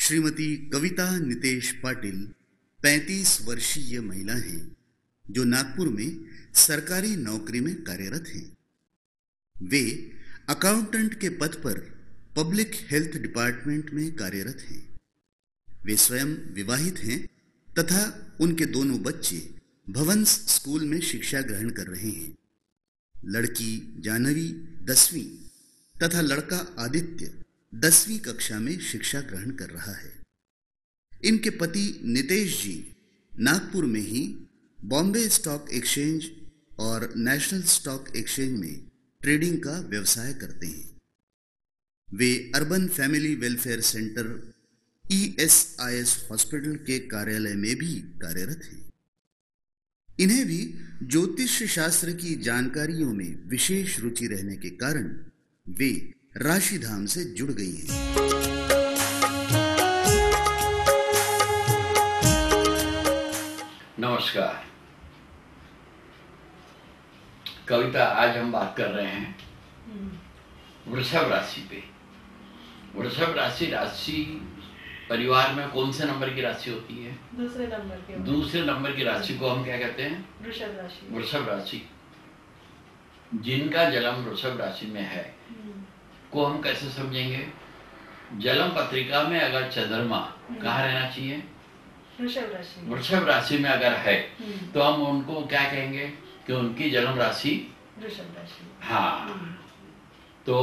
श्रीमती कविता नितेश पाटिल 35 वर्षीय महिला हैं जो नागपुर में सरकारी नौकरी में कार्यरत हैं। वे अकाउंटेंट के पद पर पब्लिक हेल्थ डिपार्टमेंट में कार्यरत हैं। वे स्वयं विवाहित हैं तथा उनके दोनों बच्चे भवंस स्कूल में शिक्षा ग्रहण कर रहे हैं। लड़की जानवी 10वीं तथा लड़का आदित्य 10वीं कक्षा में शिक्षा ग्रहण कर रहा है। इनके पति नितेश जी नागपुर में ही बॉम्बे स्टॉक एक्सचेंज और नेशनल स्टॉक एक्सचेंज में ट्रेडिंग का व्यवसाय करते हैं। वे urban family welfare centre ESIS hospital के कार्यालय में भी कार्यरत हैं। इन्हें भी ज्योतिष शास्त्र की जानकारियों में विशेष रुचि रहने के कारण वे राशिधाम से जुड़ गई हैं। नमस्कार कविता, आज हम बात कर रहे हैं वृषभ राशि पे। वृषभ राशि परिवार में कौन से नंबर की राशि होती है? दूसरे नंबर की राशि को हम क्या कहते हैं? वृषभ राशि। जिनका जन्म वृषभ राशि में है को हम कैसे समझेंगे? जन्म पत्रिका में अगर चंद्रमा कहाँ रहना चाहिए? वृषभ राशि में अगर है तो हम उनको क्या कहेंगे कि उनकी जन्म राशि वृषभ राशि। हाँ, तो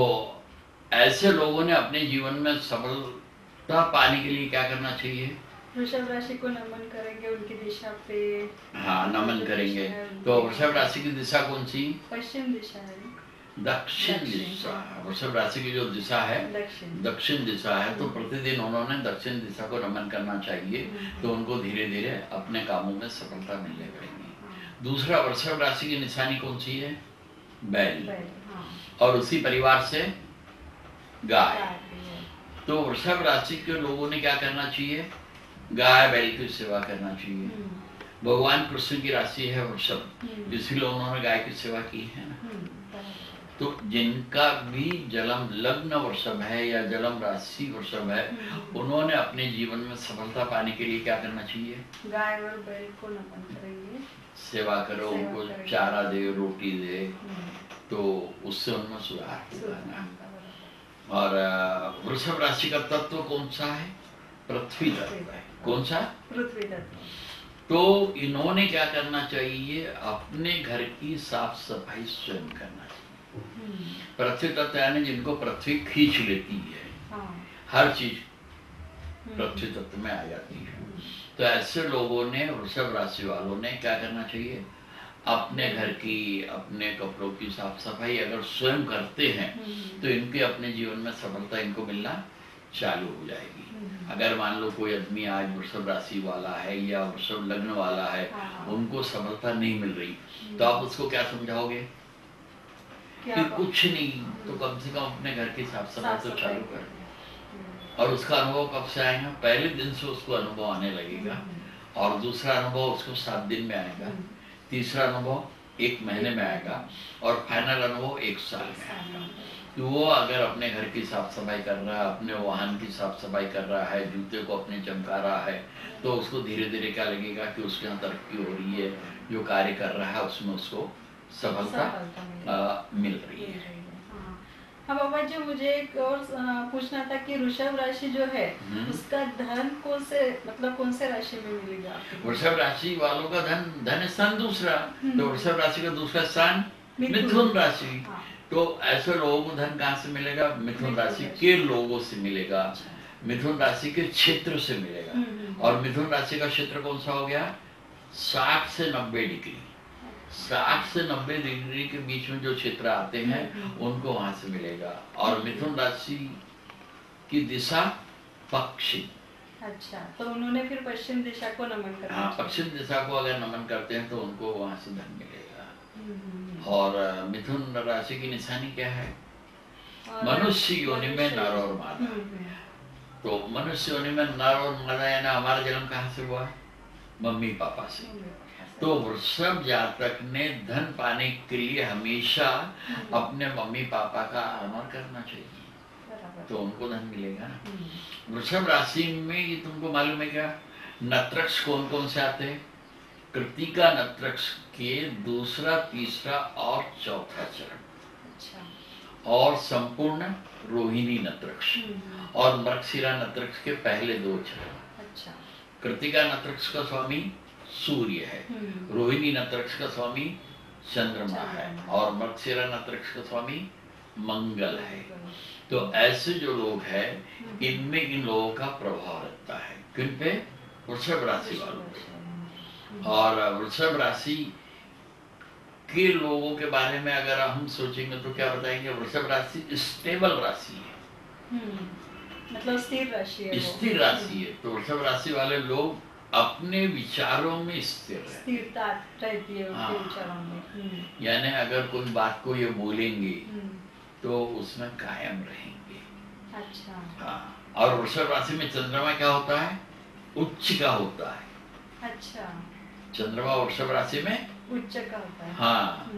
ऐसे लोगों ने अपने जीवन में सफलता पाने के लिए क्या करना चाहिए? वृषभ राशि को नमन करेंगे, उनकी दिशा पे। हाँ, नमन करेंगे। तो वृषभ राशि की दिशा कौन सी? पश्चिम दिशा है, दक्षिण दिशा। वृषभ राशि की जो दिशा है दक्षिण दिशा है, तो प्रतिदिन उन्होंने दक्षिण दिशा को नमन करना चाहिए, तो उनको धीरे धीरे अपने कामों में सफलता मिलने लगेगी। दूसरा, वृषभ राशि की निशानी कौन सी है? बैल। और उसी परिवार से गाय। तो वृषभ राशि के लोगों ने क्या करना चाहिए? गाय बैल की सेवा करना चाहिए। भगवान कृष्ण की राशि है वृषभ, इसीलिए उन्होंने गाय की सेवा की है ना। तो जिनका भी जन्म लग्न वृषभ है या जन्म राशि वृषभ है, उन्होंने अपने जीवन में सफलता पाने के लिए क्या करना चाहिए? गाय और बैल को नमन करेंगे, सेवा करो, उनको चारा दे, रोटी दे, तो उससे उनमें सुधार होगा। और वृषभ राशि का तत्व कौन सा है? पृथ्वी तत्व है। कौन सा? पृथ्वी तत्व। तो इन्होंने क्या करना चाहिए? अपने घर की साफ सफाई स्वयं करना चाहिए। पृथ्वी तत्व यानी जिनको पृथ्वी खींच लेती है, हर चीज पृथ्वी तत्व में आ जाती है। तो ऐसे लोगों ने, वृषभ राशि वालों ने क्या करना चाहिए? अपने घर की, अपने कपड़ों की साफ सफाई अगर स्वयं करते हैं तो इनके अपने जीवन में सफलता इनको मिलना चालू हो जाएगी। अगर मान लो कोई आदमी आज वृषभ राशि वाला है या वृषभ लग्न वाला है, उनको सफलता नहीं मिल रही, तो आप उसको क्या समझाओगे? कि कुछ नहीं, तो कम से कम अपने घर की साफ सफाई तो चालू कर। और उसका अनुभव कब से आएगा? पहले दिन से उसको अनुभव आने लगेगा, और दूसरा अनुभव उसको 7 दिन में आएगा, तीसरा अनुभव 1 महीने में आएगा, और फाइनल अनुभव 1 साल में आएगा। तो वो अगर अपने घर की साफ सफाई कर रहा है, अपने वाहन की साफ सफाई कर रहा है, जूते को अपने चमका रहा है, तो उसको धीरे धीरे क्या लगेगा कि उसके यहाँ तरक्की हो रही है, जो कार्य कर रहा है उसमें उसको सफलता मिल रही है। हाँ बाबा जी, मुझे एक और पूछना था कि वृषभ राशि जो है उसका धन कौन से राशि में मिलेगा? वृषभ राशि वालों का धन स्थान दूसरा, तो वृषभ राशि का दूसरा स्थान मिथुन राशि। तो ऐसे लोगों को धन कहाँ से मिलेगा? मिथुन राशि के लोगों से मिलेगा, मिथुन राशि के क्षेत्र से मिलेगा। और मिथुन राशि का क्षेत्र कौन सा हो गया? 60 से 90 डिग्री। 60 से 90 डिग्री के बीच में जो क्षेत्र आते हैं उनको वहां से मिलेगा। और मिथुन राशि की दिशा पश्चिम। अच्छा, तो उन्होंने फिर पश्चिम दिशा को नमन करना। हाँ, पश्चिम दिशा को अगर नमन करते हैं तो उनको वहां से धन मिलेगा। और मिथुन राशि की निशानी क्या है? मनुष्य योनि में नर और मादा। तो मनुष्य योनि में नर और मादा यानी हमारा जन्म कहाँ से हुआ? मम्मी पापा से। तो वृषभ जातक ने धन पाने के लिए हमेशा अपने मम्मी पापा का आदर करना चाहिए। बराबर। तो उनको धन मिलेगा ना। वृषभ राशि में ये तुमको मालूम है क्या, नत्रक्ष कौन कौन से आते हैं? कृतिका नत्रक्ष के दूसरा, तीसरा और चौथा चरण, अच्छा। और संपूर्ण रोहिणी नत्रक्ष और मृगशिरा नत्रक्ष के पहले 2 चरण। अच्छा। कृतिका नत्रक्ष का स्वामी सूर्य है, रोहिणी नत्रक्ष का स्वामी चंद्रमा है, और मृगशिरा नत्रक्ष का स्वामी मंगल है। तो ऐसे जो लोग हैं इनमें इन लोगों का प्रभाव रहता है। किन पे? वृषभ राशि वालों पे। और वृषभ राशि के लोगों के बारे में अगर हम सोचेंगे तो क्या बताएंगे? वृषभ राशि स्टेबल राशि है, मतलब स्थिर राशि है, स्थिर राशि है। तो वृषभ राशि वाले लोग अपने विचारों में स्थिर स्थिरता रहती है उनके विचारों में। यानी अगर कोई बात को ये बोलेंगे तो उसमें कायम रहेंगे। अच्छा। हाँ, और वृषभ राशि में चंद्रमा क्या होता है? उच्च का होता है। अच्छा। चंद्रमा वृषभ राशि में उच्च का होता है। हाँ,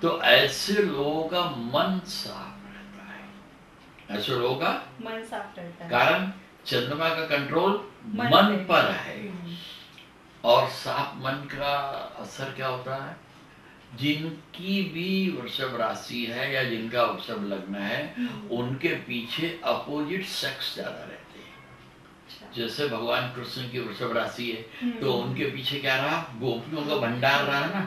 तो ऐसे लोगों का मन साफ रहता है, ऐसे लोगों का मन साफ रहता है, कारण चंद्रमा का कंट्रोल मन पर है। और साफ मन का असर क्या होता है? जिनकी भी वृषभ राशि है या जिनका वृषभ लग्न है उनके पीछे अपोजिट सेक्स ज्यादा रहते हैं। जैसे भगवान कृष्ण की वृषभ राशि है तो उनके पीछे क्या रहा? गोपियों का भंडार रहा ना।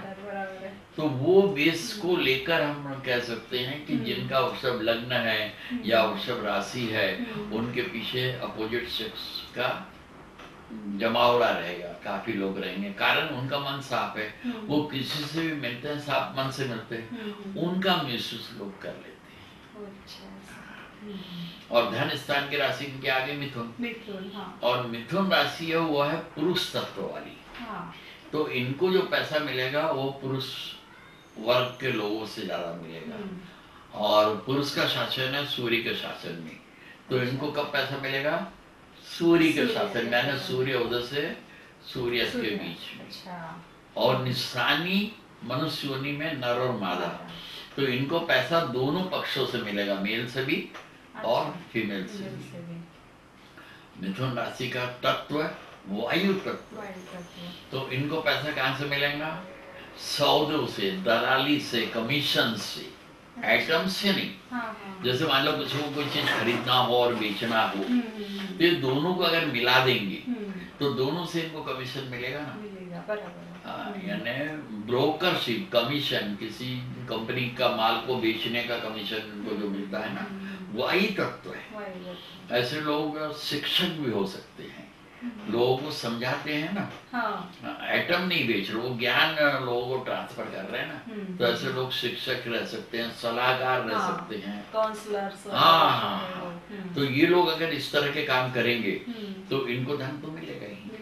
तो वो बेस को लेकर हम कह सकते हैं कि जिनका वृषभ लग्न है या वृषभ राशि है उनके पीछे अपोजिट सेक्स का जमावड़ा रहेगा, काफी लोग रहेंगे, कारण उनका मन साफ है। वो किसी से भी मिलते हैं साफ मन से मिलते हैं, उनका महसूस लोग कर लेते हैं। और धन स्थान की राशि के आगे मिथुन, हाँ। और मिथुन राशि है वो है पुरुष तत्व वाली। हाँ। तो इनको जो पैसा मिलेगा वो पुरुष वर्ग के लोगों से ज्यादा मिलेगा। और पुरुष का शासन है सूर्य के शासन में, तो इनको कब पैसा मिलेगा? सूर्य के शासन में, सूर्य उदय से सूर्यास्त के बीच में। और निशानी मनुष्य योनि में नर और मादा, तो इनको पैसा दोनों पक्षों से मिलेगा, मेल से भी और फीमेल से भी। मिथुन राशि का तत्व वायु तत्व, तो इनको पैसा कहाँ से मिलेगा? सौदों से, दलाली से, कमीशन से, आइटम से नहीं। जैसे मान लो किसी को कोई चीज खरीदना हो और बेचना हो तो ये दोनों को अगर मिला देंगे तो दोनों से इनको कमीशन मिलेगा ना। यानी ब्रोकरशिप कमीशन, किसी कंपनी का माल को बेचने का कमीशन इनको जो मिलता है ना, वही तत्व है। ऐसे लोग शिक्षक भी हो सकते हैं, लोगों को समझाते हैं ना। आइटम नहीं बेच रहे, वो ज्ञान लोगों को ट्रांसफर कर रहे हैं ना। तो ऐसे लोग शिक्षक रह सकते हैं, सलाहकार रह सकते हैं, काउंसलर। हाँ। तो ये लोग अगर इस तरह के काम करेंगे तो इनको धन तो मिलेगा ही।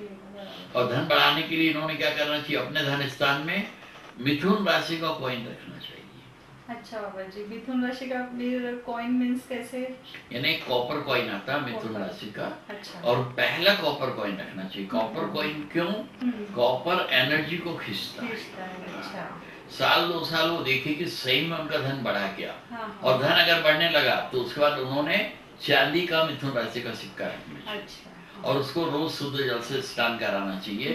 और धन बढ़ाने के लिए इन्होंने क्या करना चाहिए? अपने धन स्थान में मिथुन राशि का कॉइन रखना चाहिए। अच्छा बाबा जी, मिथुन राशि का कॉइन मींस कैसे? यानी कॉपर कॉइन आता है मिथुन राशि का। अच्छा। और पहला कॉपर कॉइन रखना चाहिए। कॉपर कॉइन क्यों? कॉपर एनर्जी को खींचता है। अच्छा। साल 2 साल वो देखे कि सही में उनका धन बढ़ा क्या। और धन अगर बढ़ने लगा तो उसके बाद उन्होंने चांदी का मिथुन राशि का सिक्का रखना चाहिए। अच्छा। और उसको रोज शुद्ध जल से स्नान कराना चाहिए,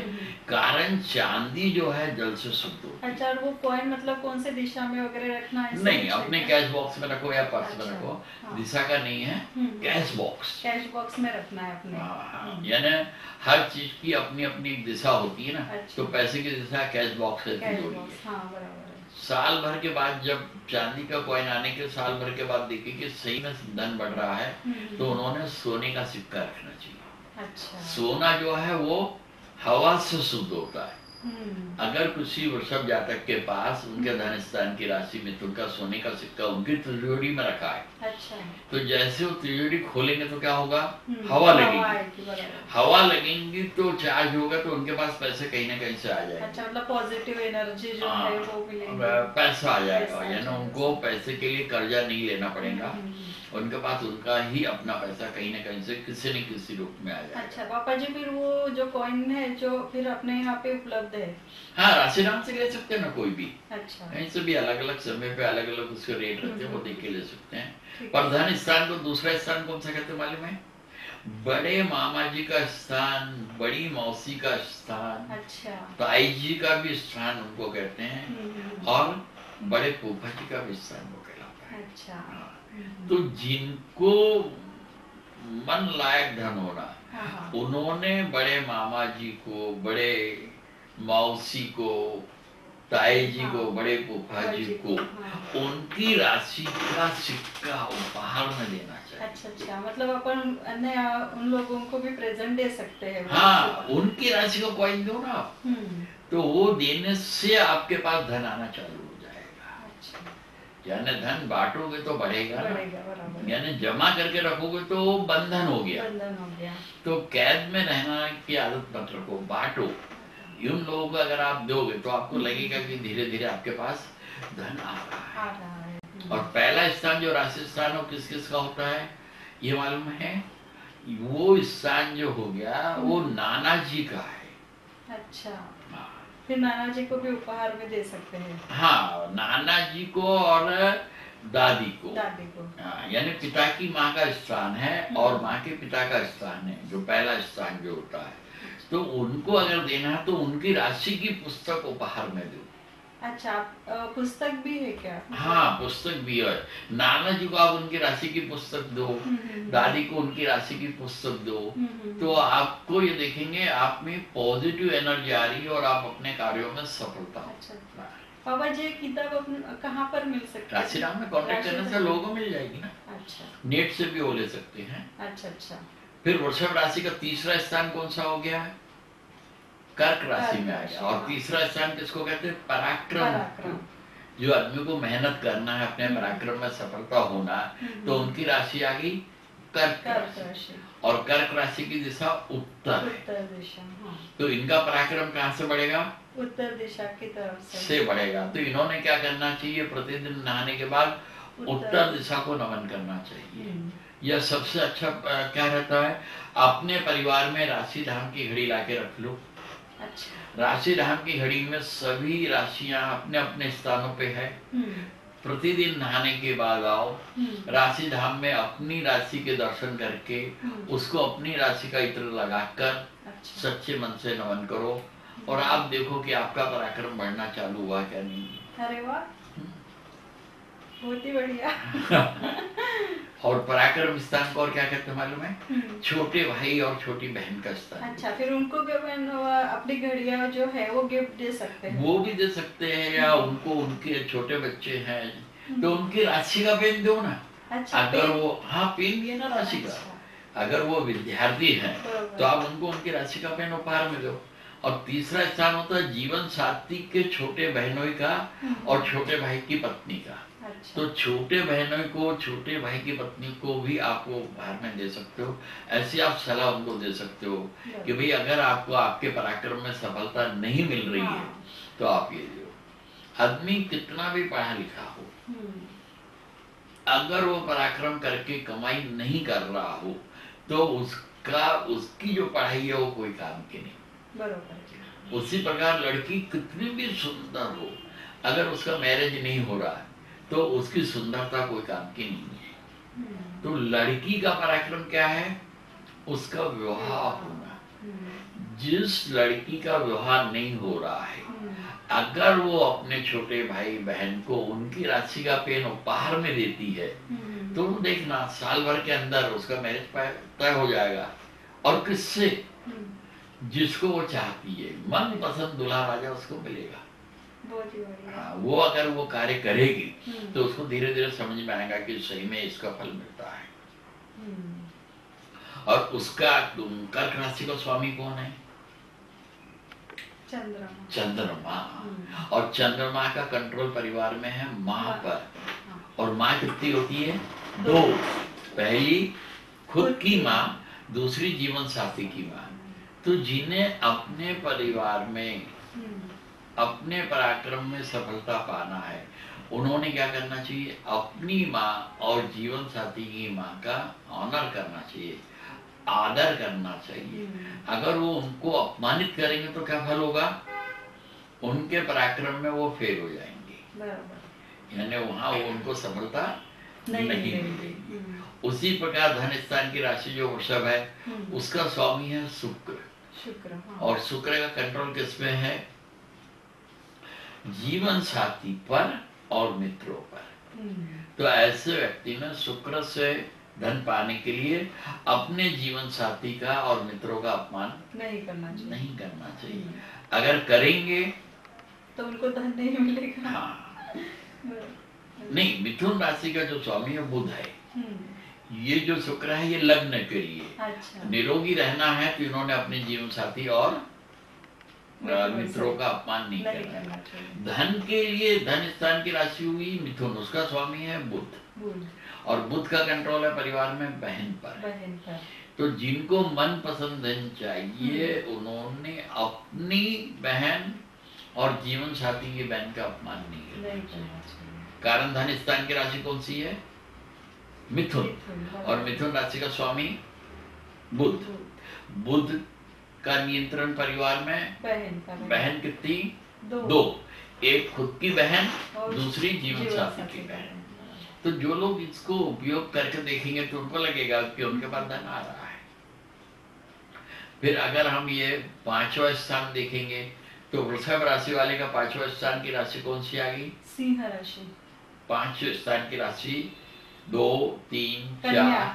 कारण चांदी जो है जल से शुद्ध होती है। अच्छा, और वो कॉइन मतलब कौन से दिशा में वगैरह रखना है? नहीं, अपने कैश बॉक्स में रखो या पर्स में रखो। दिशा का नहीं है, कैश बॉक्स में रखना है अपने। यानी हर चीज की अपनी अपनी दिशा होती है ना। तो पैसे की दिशा कैश बॉक्स से जोड़ी है। साल भर के बाद जब चांदी का कॉइन आने के साल भर के बाद देखे कि सही में धन बढ़ रहा है तो उन्होंने सोने का सिक्का रखना चाहिए। अच्छा। सोना जो है वो हवा से शुद्ध होता है। अगर किसी वृषभ जातक के पास उनके धन स्थान की राशि मिथुन का सोने का सिक्का उनकी तिजोरी में रखा है, अच्छा, तो जैसे वो तिजोरी खोलेंगे तो क्या होगा? हवा लगेगी। हवा लगेंगी तो चार्ज होगा, तो उनके पास पैसे कहीं ना कहीं से आ जाएगा। अच्छा, मतलब पॉजिटिव एनर्जी जो है वो मिलेगी, पैसा आ जाएगा। यानी उनको पैसे के लिए कर्जा नहीं लेना पड़ेगा, उनके पास उनका ही अपना पैसा कहीं ना कहीं से किसी न किसी रूप में आ जाएगा। अच्छा पापा जी, फिर वो जो कॉइन है जो फिर अपने यहाँ पे उपलब्ध है? हाँ, राशि नाम से ले सकते हैं ना कोई भी। अच्छा। कहीं से भी अलग अलग समय पे अलग अलग उसके रेट रहते हैं, वो देख के ले सकते हैं। पर धन स्थान को दूसरा स्थान कौन सा कहते मालूम है? बड़े मामा जी का स्थान, बड़ी मौसी का स्थान, अच्छा, ताई जी का भी स्थान उनको कहते हैं, और बड़े फूफा जी का भी स्थान वो कहलाता है। अच्छा। तो जिनको मन लायक धन होना, उन्होंने बड़े मामा जी को, बड़े मौसी को, ताई जी को, बड़े फूफा जी को उनकी राशि का सिक्का उपहार में देना चाहिए। अच्छा अच्छा, मतलब अपन उन लोगों को भी प्रेजेंट दे सकते हैं। हाँ, उनकी राशि को कॉइन दो ना आप, तो वो देने से आपके पास धन आना चालू हो जाएगा। अच्छा। यानी धन बांटोगे तो बढ़ेगा ना, यानी जमा करके रखोगे तो बंधन हो गया। तो कैद में रहना की आदत मत रखो, बांटो। उन लोगों को अगर आप दोगे तो आपको लगेगा कि धीरे धीरे आपके पास धन आ रहा है। और पहला स्थान जो राशि स्थान हो किस किस का होता है ये मालूम है? वो स्थान जो हो गया वो नाना जी का है। अच्छा, फिर नाना जी को भी उपहार में दे सकते हैं। हाँ, नाना जी को और दादी को। हाँ, यानी पिता की माँ का स्थान है और माँ के पिता का स्थान है, जो पहला स्थान जो होता है, तो उनको अगर देना है तो उनकी राशि की पुस्तक उपहार में दो। अच्छा, पुस्तक भी है क्या? हाँ, पुस्तक भी है। नाना जी को आप उनकी राशि की पुस्तक दो, दादी को उनकी राशि की पुस्तक दो, तो आपको ये देखेंगे आप में पॉजिटिव एनर्जी आ रही है और आप अपने कार्यों में सफलता। अच्छा, बाबा जी किताब कहाँ पर मिल सकती है? राशिराम में कांटेक्ट करने से लोगों को मिल जाएगी ना। अच्छा, नेट से भी वो ले सकते हैं। अच्छा अच्छा। फिर वृषभ राशि का तीसरा स्थान कौन सा हो गया है? कर्क राशि में आ गया। और तीसरा स्थान किसको कहते हैं? पराक्रम। जो आदमी को मेहनत करना है, अपने पराक्रम में सफलता होना, तो उनकी राशि आ गई कर्क राशि। और कर्क राशि की दिशा उत्तर दिशा। तो इनका पराक्रम कहाँ से बढ़ेगा? उत्तर दिशा की तरफ से बढ़ेगा। तो इन्होंने क्या करना चाहिए? प्रतिदिन नहाने के बाद उत्तर दिशा को नमन करना चाहिए। यह सबसे अच्छा क्या रहता है? अपने परिवार में राशि धाम की घड़ी लाके रख लो। अच्छा। राशि धाम की घड़ी में सभी राशियां अपने अपने स्थानों पे है। प्रतिदिन नहाने के बाद आओ, राशि धाम में अपनी राशि के दर्शन करके उसको अपनी राशि का इत्र लगाकर सच्चे मन से नमन करो और आप देखो कि आपका पराक्रम बढ़ना चालू हुआ क्या नहीं। अरे वाह, बहुत ही बढ़िया। और पराक्रम स्थान को और क्या कहते हैं मालूम है? छोटे भाई और छोटी बहन का स्थान। अच्छा, फिर उनको भी अपनी घड़ियां जो है वो गिफ्ट दे सकते हैं। वो भी दे सकते हैं, या उनको उनके छोटे बच्चे हैं तो उनकी राशि का पेन दो ना। अच्छा, अगर वो पेन भी है ना राशि का। अगर वो विद्यार्थी है तो आप उनको उनकी राशि का पेन उपहार में दो। और तीसरा स्थान होता है जीवन साथी के छोटे बहनों का और छोटे भाई की पत्नी का। तो छोटे बहनों को, छोटे भाई की पत्नी को भी आप वो उपहार में दे सकते हो। ऐसी आप सलाह उनको दे सकते हो कि भाई अगर आपको आपके पराक्रम में सफलता नहीं मिल रही है तो आप ये दो। आदमी कितना भी पढ़ा लिखा हो, अगर वो पराक्रम करके कमाई नहीं कर रहा हो तो उसकी जो पढ़ाई है वो कोई काम की नहीं। बरोबर। उसी प्रकार लड़की कितनी भी सुंदर हो, अगर उसका मैरिज नहीं हो रहा है तो उसकी सुंदरता कोई काम की नहीं है। तो लड़की का पराक्रम क्या है? उसका विवाह होना। जिस लड़की का विवाह नहीं हो रहा है, अगर वो अपने छोटे भाई बहन को उनकी राशि का पेन उपहार में देती है तो देखना साल भर के अंदर उसका मैरिज तय हो जाएगा। और किससे? जिसको वो चाहती है, मन पसंद दूल्हा राजा उसको मिलेगा। वो अगर वो कार्य करेगी तो उसको धीरे धीरे समझ में आएगा कि सही में इसका फल मिलता है। और उसका कर्क राशि का स्वामी कौन है? चंद्रमा। और चंद्रमा का कंट्रोल परिवार में है माँ पर। और माँ कितनी होती है? दो। पहली खुद की माँ, दूसरी जीवन साथी की माँ। तो जिन्हें अपने परिवार में अपने पराक्रम में सफलता पाना है, उन्होंने क्या करना चाहिए? अपनी माँ और जीवन साथी की माँ का ऑनर करना चाहिए, आदर करना चाहिए। अगर वो उनको अपमानित करेंगे तो क्या फल होगा? उनके पराक्रम में वो फेल हो जाएंगे। यानी वहां वो उनको सफलता नहीं मिलेगी। उसी प्रकार धन स्थान की राशि जो वृषभ है उसका स्वामी है शुक्र। और शुक्र का कंट्रोल किसमें है? जीवन साथी पर और मित्रों पर। तो ऐसे व्यक्ति में शुक्र से धन पाने के लिए अपने जीवन साथी का और मित्रों का अपमान नहीं करना चाहिए। अगर करेंगे तो उनको धन नहीं मिलेगा। हाँ, नहीं, मिथुन राशि का जो स्वामी है बुध है। ये जो शुक्र है ये लग्न के लिए। अच्छा। निरोगी रहना है तो इन्होंने अपने जीवन साथी और मित्रों का अपमान नहीं करना। धन के लिए धन स्थान की राशि हुई मिथुन, उसका स्वामी है बुध। और बुध का कंट्रोल है परिवार में बहन पर। तो जिनको मन पसंद धन चाहिए उन्होंने अपनी बहन और जीवन साथी की बहन का अपमान नहीं करना चाहिए। कारण धन स्थान की राशि कौन सी है? मिथुन। और मिथुन राशि का स्वामी बुध। बुध का नियंत्रण परिवार में बहन कितनी? दो। एक खुद की बहन, दूसरी जीवन साथी की बहन। तो जो लोग इसको उपयोग करके देखेंगे तो उनको लगेगा कि उनके पास धन आ रहा है। फिर अगर हम ये 5वां स्थान देखेंगे तो वृषभ राशि वाले का 5वां स्थान की राशि कौन सी आ गई? सिंह राशि। 5 स्थान की राशि 2, 3, 4,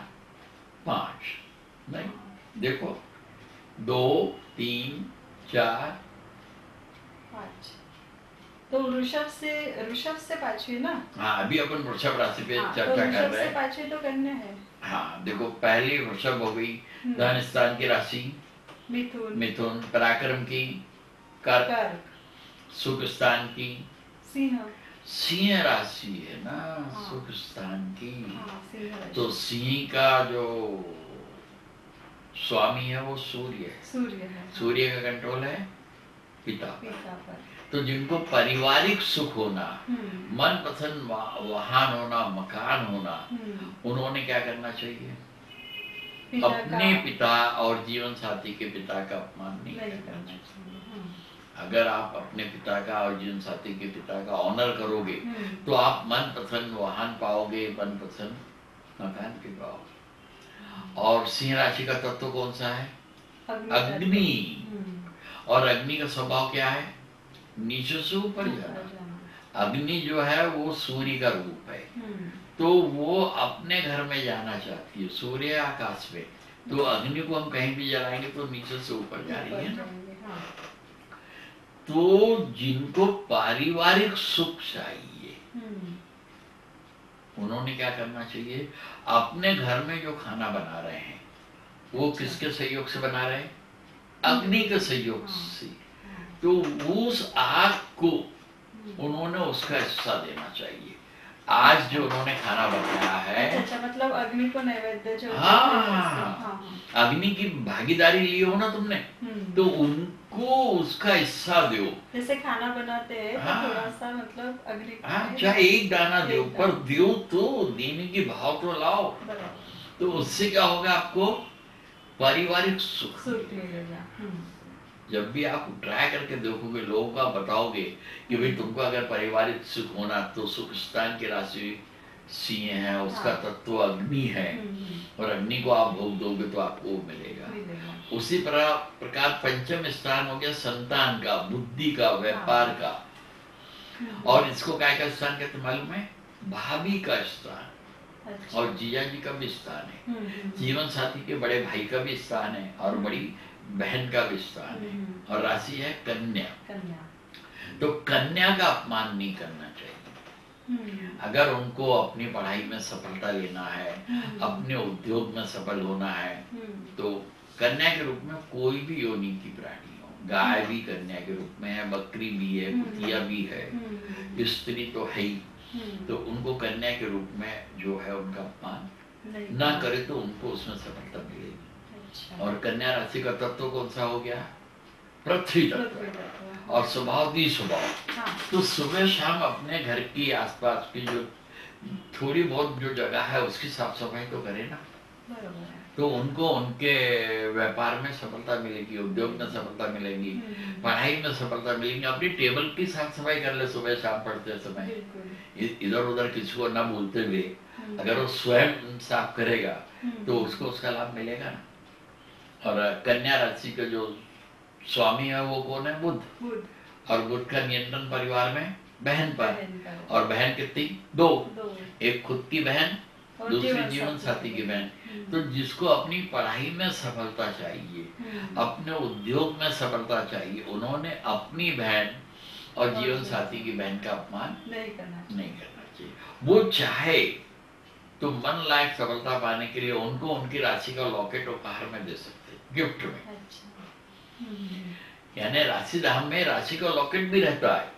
5। नहीं, देखो 2, 3, 4, 5। तो वृषभ से 5वीं ना? हाँ, अभी अपन वृषभ राशि पे चर्चा तो कर रहे हैं। 5वीं तो कन्या है। हाँ, देखो पहली वृषभ हो गई, धन स्थान की राशि मिथुन, पराक्रम की कर्क, सुख स्थान की सिंह राशि है ना। सुख स्थान की। तो सिंह का जो स्वामी है वो सूर्य है। सूर्य का कंट्रोल है पिता पर। तो जिनको पारिवारिक सुख होना, मन पसंद वाहन होना, मकान होना, उन्होंने क्या करना चाहिए? अपने पिता और जीवन साथी के पिता का अपमान नहीं करना चाहिए। अगर आप अपने पिता का और जीवन साथी के पिता का ऑनर करोगे तो आप मन पसंद वाहन पाओगे, मन पसंद मकान भी पाओगे। और सिंह राशि का तत्व कौन सा है? अग्नि। और अग्नि का स्वभाव क्या है? नीचे से ऊपर जाना। अग्नि जो है वो सूर्य का रूप है। तो वो अपने घर में जाना चाहती है। सूर्य आकाश में, तो अग्नि को हम कहीं भी जलाएंगे तो नीचे से ऊपर जा रही है ना। तो जिनको पारिवारिक सुख चाहिए उन्होंने क्या करना चाहिए? अपने घर में जो खाना बना रहे हैं वो किसके सहयोग से बना रहे हैं? अग्नि के सहयोग से। तो उस आग को उन्होंने उसका हिस्सा देना चाहिए। आज जो उन्होंने खाना बनाया है, अच्छा, मतलब अग्नि को नैवेद्य जो अग्नि की भागीदारी ली हो ना तुमने, तो उनको उसका हिस्सा दो। जैसे खाना बनाते हैं तो थोड़ा सा मतलब अग्नि चाहे एक दाना दो, पर दो तो देने की भाव तो लाओ। तो उससे क्या होगा? आपको पारिवारिक सुख मिलेगा। जब भी आप ट्राई करके देखोगे, लोगों का बताओगे कि भाई तुमको अगर पारिवारिक सुख होना तो सुख स्थान की राशि सिंह है, उसका तत्व अग्नि है, और अग्नि को आप भोग दोगे तो आपको मिलेगा। उसी प्रकार पंचम स्थान हो गया संतान का, बुद्धि का, व्यापार का। और इसको क्या का स्थान कहते मालूम है? भाभी का स्थान। अच्छा। और जीजा जी का भी स्थान है। जीवन साथी के बड़े भाई का भी स्थान है और बड़ी बहन का भी स्थान है। और राशि है कन्या। तो कन्या का अपमान नहीं करना चाहिए। अगर उनको अपनी पढ़ाई में सफलता लेना है, अपने उद्योग में सफल होना है, तो कन्या के रूप में कोई भी योनि की प्राणी हो, गाय भी कन्या के रूप में है, बकरी भी है, कुतिया भी है, स्त्री तो है ही। तो उनको कन्या के रूप में जो है उनका अपमान ना करे तो उनको उसमें सफलता मिलेगी। अच्छा। और कन्या राशि का तत्व कौन सा हो गया? पृथ्वी तत्व। और स्वभाव भी स्वभाव। हाँ। तो सुबह शाम अपने घर की आसपास की जो थोड़ी बहुत जो जगह है उसकी साफ सफाई तो करे ना। तो उनको उनके व्यापार में सफलता मिलेगी, उद्योग में सफलता मिलेगी, पढ़ाई में सफलता मिलेगी। अपनी टेबल की साफ सफाई कर ले सुबह शाम पढ़ते समय, इधर उधर किसी को ना भूलते हुए अगर वो स्वयं साफ करेगा तो उसको उसका लाभ मिलेगा ना। और कन्या राशि का जो स्वामी है वो कौन है? बुध। और बुध का नियंत्रण परिवार में बहन पर। और बहन कितनी? दो। एक खुद की बहन, दूसरी जीवन साथी की बहन। तो जिसको अपनी पढ़ाई में सफलता चाहिए, अपने उद्योग में सफलता चाहिए, उन्होंने अपनी बहन और जीवन साथी की बहन का अपमान नहीं करना चाहिए। वो चाहे तो मन लायक सफलता पाने के लिए उनको उनकी राशि का लॉकेट उपहार में दे सकते, गिफ्ट में। यानी राशि धाम में राशि का लॉकेट भी रहता है।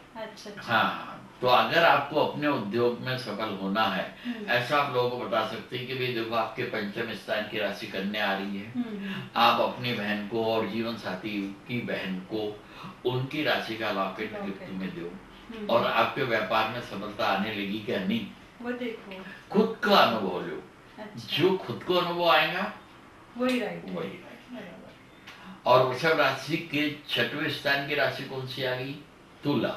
हाँ, तो अगर आपको अपने उद्योग में सफल होना है, ऐसा आप लोगों को बता सकते हैं कि भाई देखो आपके पंचम स्थान की राशि कन्या आ रही है, आप अपनी बहन को और जीवन साथी की बहन को उनकी राशि का लॉकेट गिफ्ट में दो, और आपके व्यापार में सफलता आने लगी क्या? नहीं, वो देखो खुद का अनुभव लो। जो खुद को अनुभव आएगा वही राइट। और वृषभ राशि के छठवें स्थान की राशि कौन सी आ गई? तुला।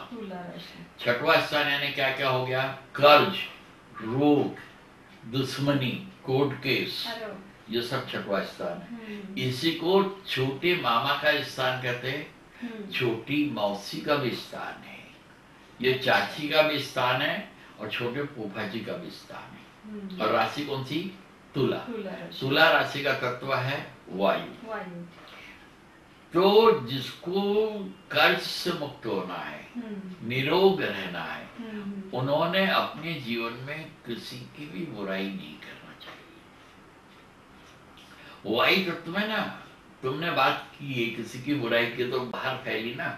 छठवां स्थान यानी क्या क्या हो गया? कर्ज, रोग, दुश्मनी, कोर्ट केस, ये सब छठवां स्थान है। इसी को छोटे मामा का स्थान कहते हैं, छोटी मौसी का भी स्थान है, ये चाची का भी स्थान है और छोटे फूफा जी का भी स्थान है। और राशि कौन सी? तुला। तुला राशि का तत्व है वायु। तो जिसको कर्ज से मुक्त होना है, निरोग रहना है, उन्होंने अपने जीवन में किसी की भी बुराई नहीं करना चाहिए। वायु तत्व में ना, तुमने बात की है किसी की बुराई की तो बाहर फैली ना,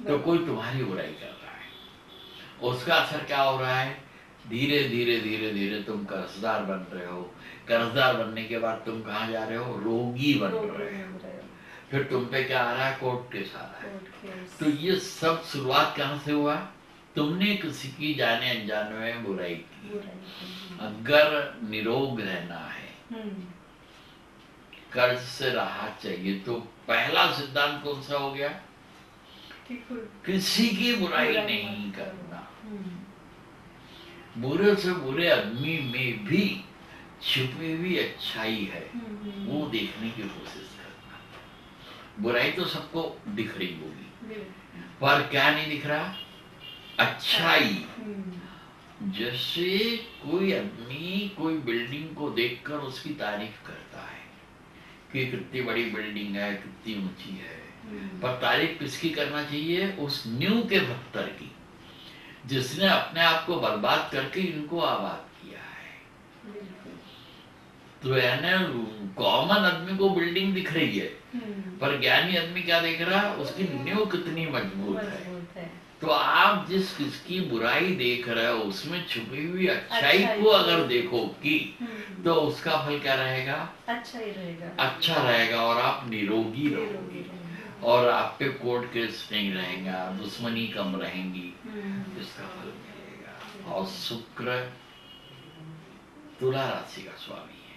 तो कोई तुम्हारी बुराई कर रहा है, उसका असर क्या हो रहा है? धीरे धीरे धीरे धीरे तुम कर्जदार बन रहे हो। कर्जदार बनने के बाद तुम कहाँ जा रहे हो? रोगी बन रहे हो। फिर तुम पे क्या आ रहा है? कोर्ट केस आ रहा है। तो ये सब शुरुआत कहाँ से हुआ? तुमने किसी की जाने अनजाने में बुराई की। अगर निरोग रहना है, कर्ज से राहत चाहिए, तो पहला सिद्धांत कौन सा हो गया? किसी की बुराई नहीं करना। बुरे से बुरे आदमी में भी छुपी हुई अच्छाई है, वो देखने की कोशिश करना। बुराई तो सबको दिख रही होगी, पर क्या नहीं दिख रहा? अच्छाई। जैसे कोई आदमी कोई बिल्डिंग को देखकर उसकी तारीफ करता है कि कितनी बड़ी बिल्डिंग है, कितनी ऊंची है, पर तारीफ किसकी करना चाहिए? उस नींव के पत्थर की, जिसने अपने आप को बर्बाद करके इनको आबाद किया है। तो यानी कॉमन आदमी को बिल्डिंग दिख रही है, पर ज्ञानी आदमी क्या देख रहा है? उसकी नींव कितनी मजबूत है। तो आप जिस किसकी बुराई देख रहे हो उसमें छुपी हुई अच्छाई को अगर देखोगी तो उसका फल क्या रहेगा? अच्छा ही रहेगा। अच्छा रहेगा, और आप निरोगी रहोगे, और आप पे कोर्ट केस नहीं रहेगा, दुश्मनी कम रहेंगी, इसका फल मिलेगा। और शुक्र तुला राशि का स्वामी है,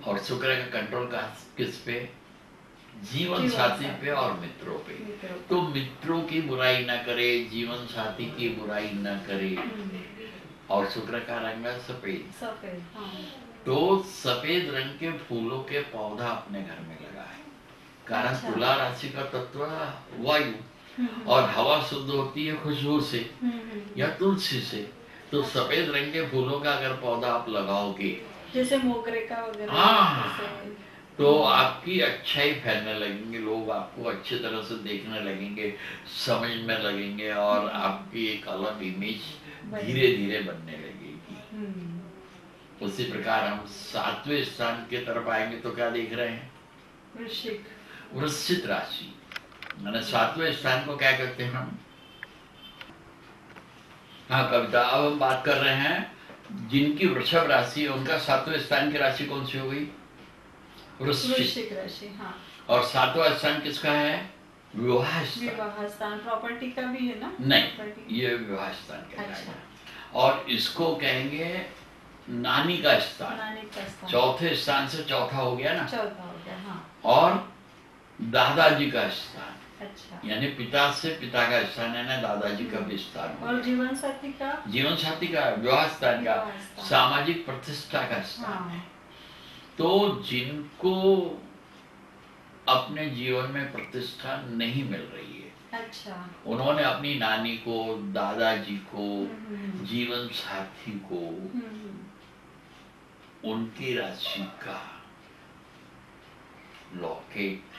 और शुक्र का कंट्रोल का किस पे? जीवन साथी पे और मित्रों पे। तो मित्रों की बुराई ना करे, जीवन साथी की बुराई ना करे। और शुक्र का रंग है सफेद। तो सफेद रंग के फूलों के पौधा अपने घर में लगाए। कारण तुला राशि का तत्व वायु, और हवा शुद्ध होती है खुशबू से या तुलसी से। तो सफेद रंग के फूलों का अगर पौधा आप लगाओगे, जैसे मोगरे का वगैरह, तो आपकी अच्छाई फैलने लगेंगे, लोग आपको अच्छी तरह से देखने लगेंगे, समझने लगेंगे, और आपकी एक अलग इमेज धीरे धीरे बनने लगेगी। उसी प्रकार हम 7वें स्थान की तरफ आएंगे तो क्या देख रहे हैं? वृश्चिक राशि। मैंने 7वें स्थान को क्या कहते हैं हम? हाँ कविता, अब हम बात कर रहे हैं जिनकी वृषभ राशि है, उनका 7वें स्थान की राशि कौन सी हो गई? वृश्चिक राशि। हाँ। और 7वां स्थान किसका है? विवाह स्थान। प्रॉपर्टी का भी है ना? नहीं, ये विवाह स्थान कहलाएगा। और इसको कहेंगे नानी का स्थान। चौथे स्थान से चौथा हो गया ना? चौथा हो गया, हाँ। और दादाजी का स्थान, अच्छा। यानी पिता से पिता का स्थान है ना, दादाजी का भी स्थान हो और गया। जीवन साथी का? जीवन साथी का विवाह स्थान का, विवाह स्थान। सामाजिक प्रतिष्ठा का स्थान हाँ। है। तो जिनको अपने जीवन में प्रतिष्ठा नहीं मिल रही है, अच्छा, उन्होंने अपनी नानी को, दादाजी को, जीवन साथी को उनकी राशि का लॉकेट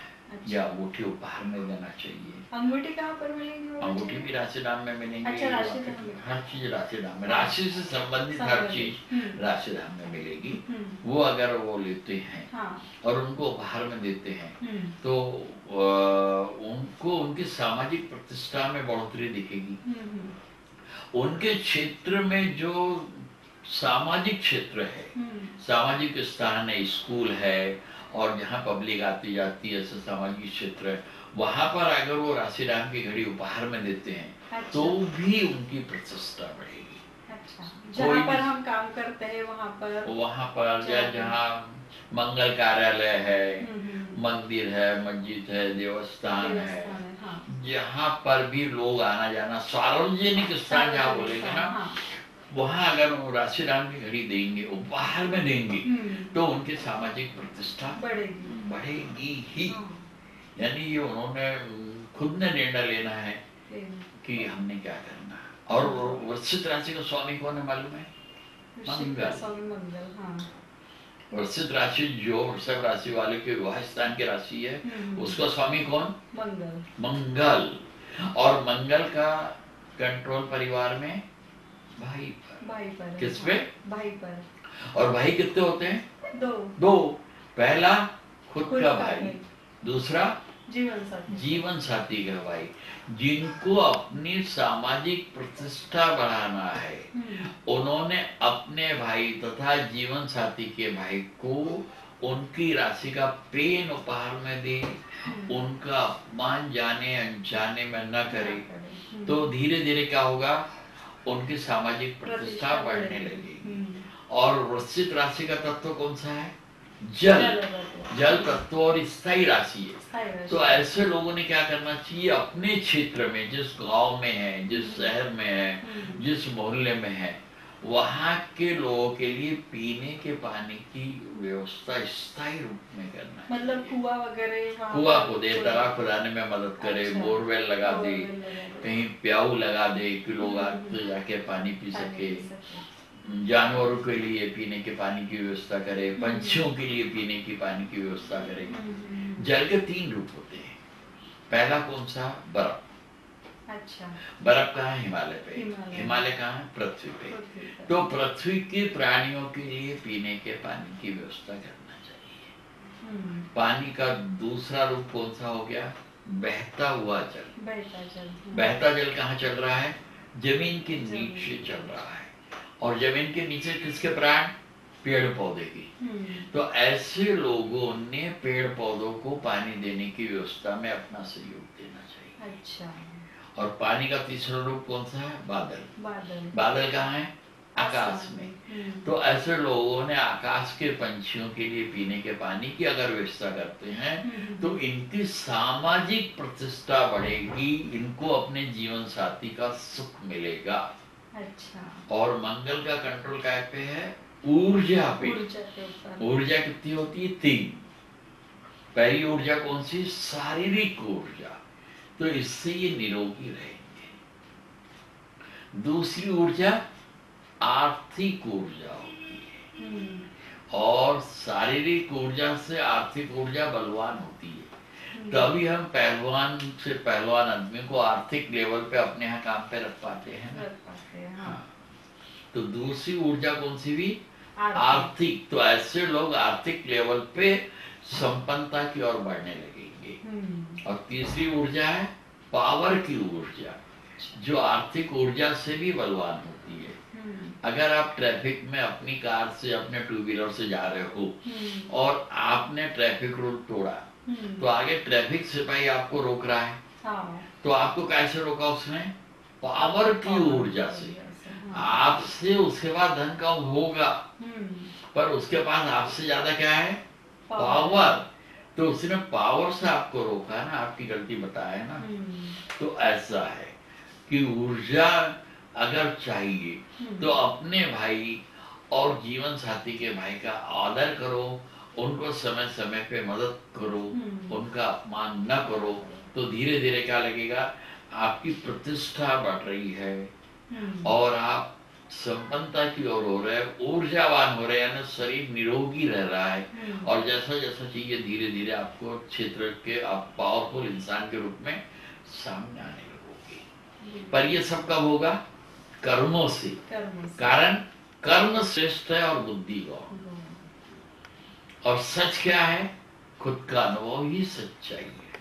या अंगूठी उपहार में देना चाहिए। अंगूठी कहाँ पर मिलेगी? अंगूठी भी राशि दाम में मिलेंगी। अच्छा, राशि दाम में। हर चीज राशि दाम में, राशि से संबंधित हर चीज राशि दाम में मिलेगी। वो अगर वो लेते हैं और उनको उपहार में देते हैं तो उनको उनकी सामाजिक प्रतिष्ठा में बढ़ोतरी दिखेगी। उनके क्षेत्र में जो सामाजिक क्षेत्र है, सामाजिक स्थान है, स्कूल है और जहाँ पब्लिक आती जाती है, ऐसे सामाजिक क्षेत्र है, वहां पर अगर वो राशि राम की घड़ी उपहार में देते हैं अच्छा। तो भी उनकी प्रतिष्ठा बढ़ेगी। अच्छा, जहाँ पर हम काम करते हैं वहाँ पर या जहाँ मंगल कार्यालय है, मंदिर है, मस्जिद है, देवस्थान है, हाँ। जहाँ पर भी लोग आना जाना, सार्वजनिक स्थान जहाँ बोलेंगे ना, हाँ। वहां अगर वो राशि राम की घड़ी देंगे, उपहार में देंगे तो उनकी सामाजिक प्रतिष्ठा बढ़ेगी ही। यानी ये उन्होंने खुद ने निर्णय लेना है कि हमने क्या करना है। और वृश्चिक राशि का स्वामी कौन है मालूम है? मंगल। हाँ। वृश्चिक राशि जो वृषभ राशि वाले के विवाह स्थान की राशि है, उसका स्वामी कौन? मंगल। और मंगल का कंट्रोल परिवार में भाई पर। किस पे? भाई पर। और भाई कितने होते हैं? दो। पहला खुद का भाई, दूसरा जीवन साथी का भाई। जिनको अपनी सामाजिक प्रतिष्ठा बढ़ाना है, उन्होंने अपने भाई तथा जीवन साथी के भाई को उनकी राशि का पेन उपहार में दे, उनका अपमान जाने अनजाने में न करे, तो धीरे धीरे क्या होगा, उनकी सामाजिक प्रतिष्ठा बढ़ने लगेगी। और वृश्चिक राशि का तत्व कौन सा है? जल तत्व और स्थायी राशि है। तो ऐसे लोगों ने क्या करना चाहिए, अपने क्षेत्र में, जिस गांव में है, जिस शहर में है, जिस मोहल्ले में है, वहां के लोगों के लिए पीने के पानी की व्यवस्था स्थायी रूप में करना है। मतलब कुआं वगैरह, कुआं खोदे, तालाब खुदाने में मदद करे, बोरवेल लगा दे, कहीं प्याऊ लगा दे कि लोग आके जाके पानी पी सके, जानवरों के लिए पीने के पानी की व्यवस्था करे, पंछियों के लिए पीने की पानी की व्यवस्था करे। जल के 3 रूप होते हैं। पहला कौन सा? बर्फ। अच्छा। बर्फ कहाँ है? हिमालय पे। हिमालय कहाँ है? पृथ्वी पे। तो पृथ्वी के प्राणियों के लिए पीने के पानी की व्यवस्था करना चाहिए। पानी का दूसरा रूप कौन सा हो गया? बहता हुआ जल। बहता जल कहाँ चल रहा है? जमीन के नीचे चल रहा है। और जमीन के नीचे किसके प्राण? पेड़ पौधे की। तो ऐसे लोगों ने पेड़ पौधों को पानी देने की व्यवस्था में अपना सहयोग देना चाहिए। अच्छा। और पानी का तीसरा रूप कौन सा है? बादल। बादल कहाँ है? आकाश में। तो ऐसे लोगों ने आकाश के पंछियों के लिए पीने के पानी की अगर व्यवस्था करते हैं तो इनकी सामाजिक प्रतिष्ठा बढ़ेगी, इनको अपने जीवन साथी का सुख मिलेगा। अच्छा। और मंगल का कंट्रोल क्या पे है? ऊर्जा पे। ऊर्जा कितनी होती है? 3। पहली ऊर्जा कौन सी? शारीरिक ऊर्जा। तो इससे ये निरोगी रहेंगे। दूसरी ऊर्जा आर्थिक ऊर्जा होती है, और शारीरिक ऊर्जा से आर्थिक ऊर्जा बलवान होती है। तभी हम पहलवान से पहलवान आदमी को आर्थिक लेवल पे अपने यहाँ काम पे रख पाते हैं ना। हाँ। तो दूसरी ऊर्जा कौन सी भी? आर्थिक। तो ऐसे लोग आर्थिक लेवल पे संपन्नता की ओर बढ़ने लगेंगे। और तीसरी ऊर्जा है पावर की ऊर्जा, जो आर्थिक ऊर्जा से भी बलवान होती है। अगर आप ट्रैफिक में अपनी कार से, अपने 2 व्हीलर से जा रहे हो और आपने ट्रैफिक रूल तोड़ा, तो आगे ट्रैफिक सिपाही आपको रोक रहा है। तो आपको कैसे रोका उसने? पावर की ऊर्जा से। आपसे उसके बाद धन कम होगा, पर उसके पास आपसे ज्यादा क्या है? पावर। तो उसने पावर से आपको रोका ना, आपकी गलती बताया ना। तो ऐसा है कि ऊर्जा अगर चाहिए तो अपने भाई और जीवन साथी के भाई का आदर करो, उनको समय समय पे मदद करो, उनका अपमान न करो, तो धीरे धीरे क्या लगेगा, आपकी प्रतिष्ठा बढ़ रही है और आप संपन्नता की ओर हो रहे हैं, ऊर्जावान हो रहे हैं, यानी शरीर निरोगी रह रहा है। और जैसा जैसा चाहिए धीरे धीरे आपको क्षेत्र के आप पावरफुल इंसान के रूप में सामने आने लगोगे। पर ये सब कब होगा? कर्मों से। कारण कर्म श्रेष्ठ है और बुद्धि गौण। और सच क्या है? खुद का अनुभव ही सच्चाई है।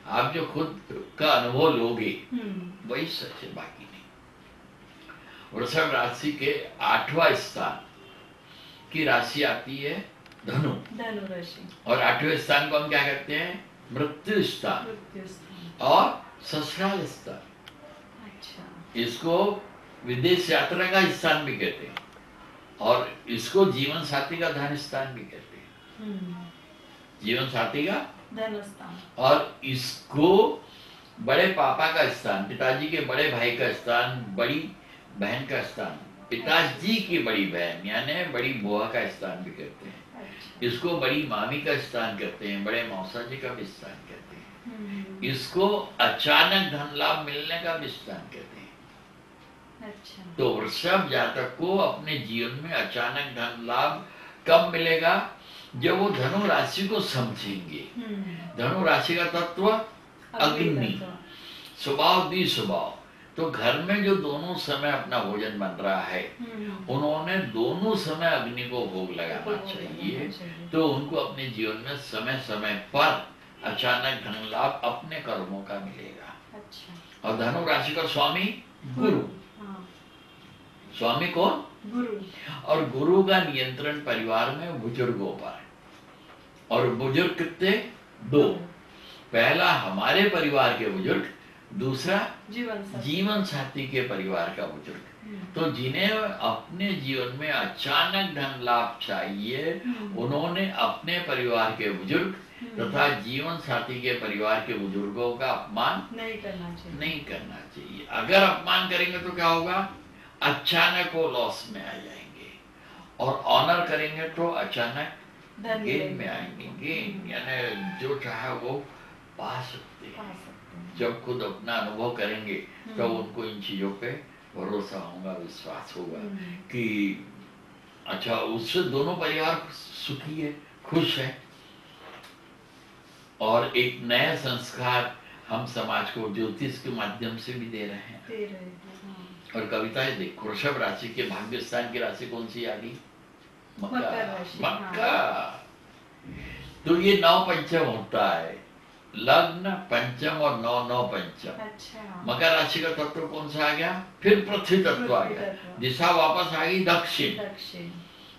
आप जो खुद का अनुभव लोगे वही सच है, बाकी नहीं। वृषभ राशि के 8वां स्थान की राशि आती है धनु। धनु राशि। और 8वें स्थान को हम क्या कहते हैं? मृत्यु स्थान और ससुराल स्थान। अच्छा। इसको विदेश यात्रा का स्थान भी कहते हैं और इसको जीवन साथी का धन स्थान भी कहते हैं। जीवन साथी का धन स्थान। और इसको बड़े पापा का स्थान, पिताजी के बड़े भाई का स्थान, बड़ी बहन का स्थान, पिताजी की बड़ी बहन यानी बड़ी बुआ का स्थान भी कहते हैं। इसको बड़ी मामी का स्थान कहते हैं, बड़े मौसा जी का भी स्थान कहते हैं। इसको अचानक धन लाभ मिलने का भी स्थान कहते हैं। अच्छा। तो वृषभ जातक को अपने जीवन में अचानक धन लाभ कब मिलेगा? जब वो धनु राशि को समझेंगे। धनु राशि का तत्व अग्नि, स्वभाव दी स्वभाव। तो घर में जो दोनों समय अपना भोजन बन रहा है, उन्होंने दोनों समय अग्नि को भोग लगाना चाहिए। तो उनको अपने जीवन में समय समय पर अचानक धन लाभ अपने कर्मों का मिलेगा। अच्छा। और धनु राशि का स्वामी गुरु। स्वामी कौन? गुरु। और गुरु का नियंत्रण परिवार में बुजुर्गों पर। और बुजुर्ग कितने? 2। पहला हमारे परिवार के बुजुर्ग, दूसरा जीवन साथी के परिवार का बुजुर्ग। तो जिन्हें अपने जीवन में अचानक धन लाभ चाहिए, उन्होंने अपने परिवार के बुजुर्ग तथा जीवन साथी के परिवार के बुजुर्गों का अपमान नहीं करना चाहिए। अगर अपमान करेंगे तो क्या होगा? अचानक वो लॉस में आ जाएंगे। और ऑनर करेंगे तो अचानक गेन में आएंगे। गेन यानी जो चाहे वो पा सकते हैं। जब खुद अपना अनुभव करेंगे तो उनको इन चीजों पे भरोसा होगा, विश्वास होगा कि अच्छा उससे दोनों परिवार सुखी है, खुश है। और एक नया संस्कार हम समाज को ज्योतिष के माध्यम से भी दे रहे हैं। और कविताएं देखो, वृषभ राशि के भाग्य स्थान की राशि कौन सी आ गई? मक्का। तो ये 9 पंचम होता है, लग्न पंचम और 9 पंचम। अच्छा। मकर राशि का तत्व कौन सा आ गया? फिर पृथ्वी तत्व आ गया। दिशा वापस आ गई दक्षिण।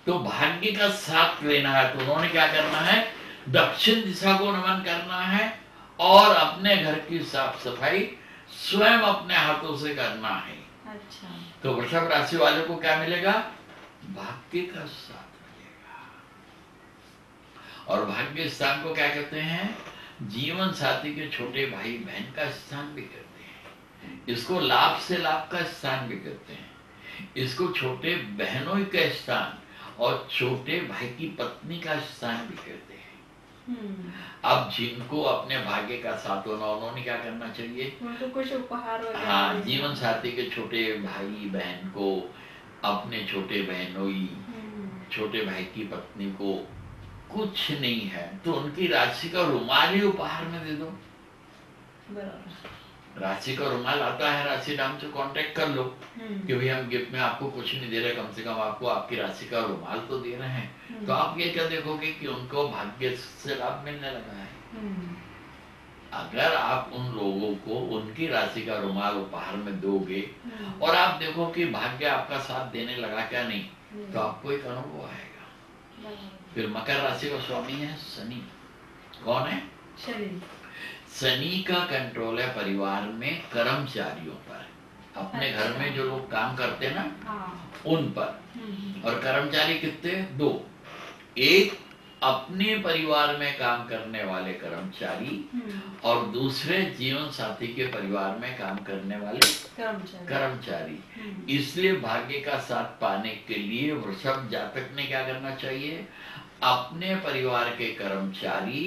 तो भाग्य का साथ लेना है तो उन्होंने क्या करना है? दक्षिण दिशा को नमन करना है और अपने घर की साफ सफाई स्वयं अपने हाथों से करना है। अच्छा। तो वृषभ राशि वालों को क्या मिलेगा? भाग्य का साथ मिलेगा। और भाग्य स्थान को क्या कहते हैं? जीवन साथी के छोटे भाई बहन का स्थान भी कहते हैं। इसको लाभ से लाभ का स्थान भी कहते हैं। इसको छोटे बहनों का स्थान और छोटे भाई की पत्नी का स्थान भी कहते हैं। अब जिनको अपने भाग्य का साथ होना, उन्होंने क्या करना चाहिए? उनको कुछ उपहार वगैरह। हाँ, जीवन साथी के छोटे भाई बहन को, अपने छोटे बहनोई, छोटे भाई की पत्नी को कुछ नहीं है तो उनकी राशि का रुमाल ही उपहार में दे दो। राशि का रुमाल आता है, राशि नाम से कांटेक्ट कर लो कि भाई हम गिफ्ट में आपको कुछ नहीं दे रहे, कम से कम आपको आपकी राशि का रुमाल तो दे रहे हैं। तो आप ये क्या देखोगे कि उनको भाग्य से लाभ मिलने लगा है। अगर आप उन लोगों को उनकी राशि का रुमाल उपहार में दोगे और आप देखो कि भाग्य आपका साथ देने लगा क्या नहीं, तो आपको एक अनुभव आएगा। फिर मकर राशि का स्वामी है शनि। कौन है? शनि। शनि का कंट्रोल है परिवार में कर्मचारियों पर, अपने घर में जो लोग काम करते हैं ना, उन पर। और कर्मचारी कितने? 2। एक अपने परिवार में काम करने वाले कर्मचारी और दूसरे जीवन साथी के परिवार में काम करने वाले कर्मचारी। इसलिए भाग्य का साथ पाने के लिए वृषभ जातक ने क्या करना चाहिए? अपने परिवार के कर्मचारी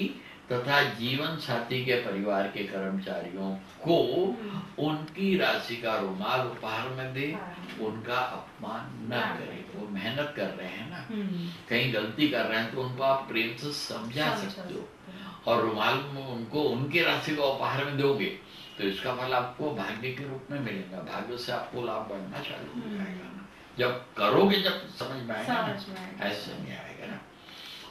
तथा जीवन साथी के परिवार के कर्मचारियों को उनकी राशि का रुमाल उपहार में दे, उनका अपमान न करे। वो मेहनत कर रहे हैं ना, कहीं गलती कर रहे हैं तो उनको आप प्रेम से समझा सकते हो और रुमाल में उनको उनकी राशि का उपहार में दोगे तो इसका फल आपको भाग्य के रूप में मिलेगा। भाग्य से आपको लाभ बढ़ना चालू हो जाएगा ना, जब करोगे, जब समझ में आएगा, ऐसे नहीं आएगा ना।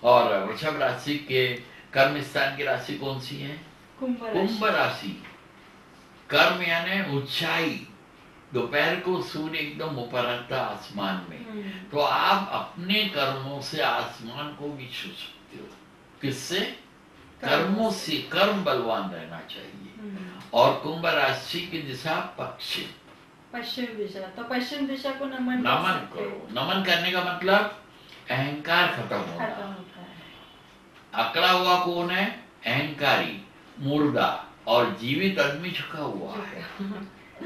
और वृषभ राशि के कर्म स्थान की राशि कौन सी है? कुंभ राशि। कर्म यानी ऊंचाई, दोपहर को सूर्य एकदम ऊपर रहता आसमान में, तो आप अपने कर्मों से आसमान को भी छू सकते हो। किससे? कर्मों से। कर्म बलवान रहना चाहिए। और कुंभ राशि की दिशा पश्चिम दिशा, तो पश्चिम दिशा को नमन करो। नमन करने का मतलब अहंकार खत्म होता है। अकड़ा हुआ कौन है? अहंकारी, मुर्दा, और जीवित आदमी झुका हुआ है।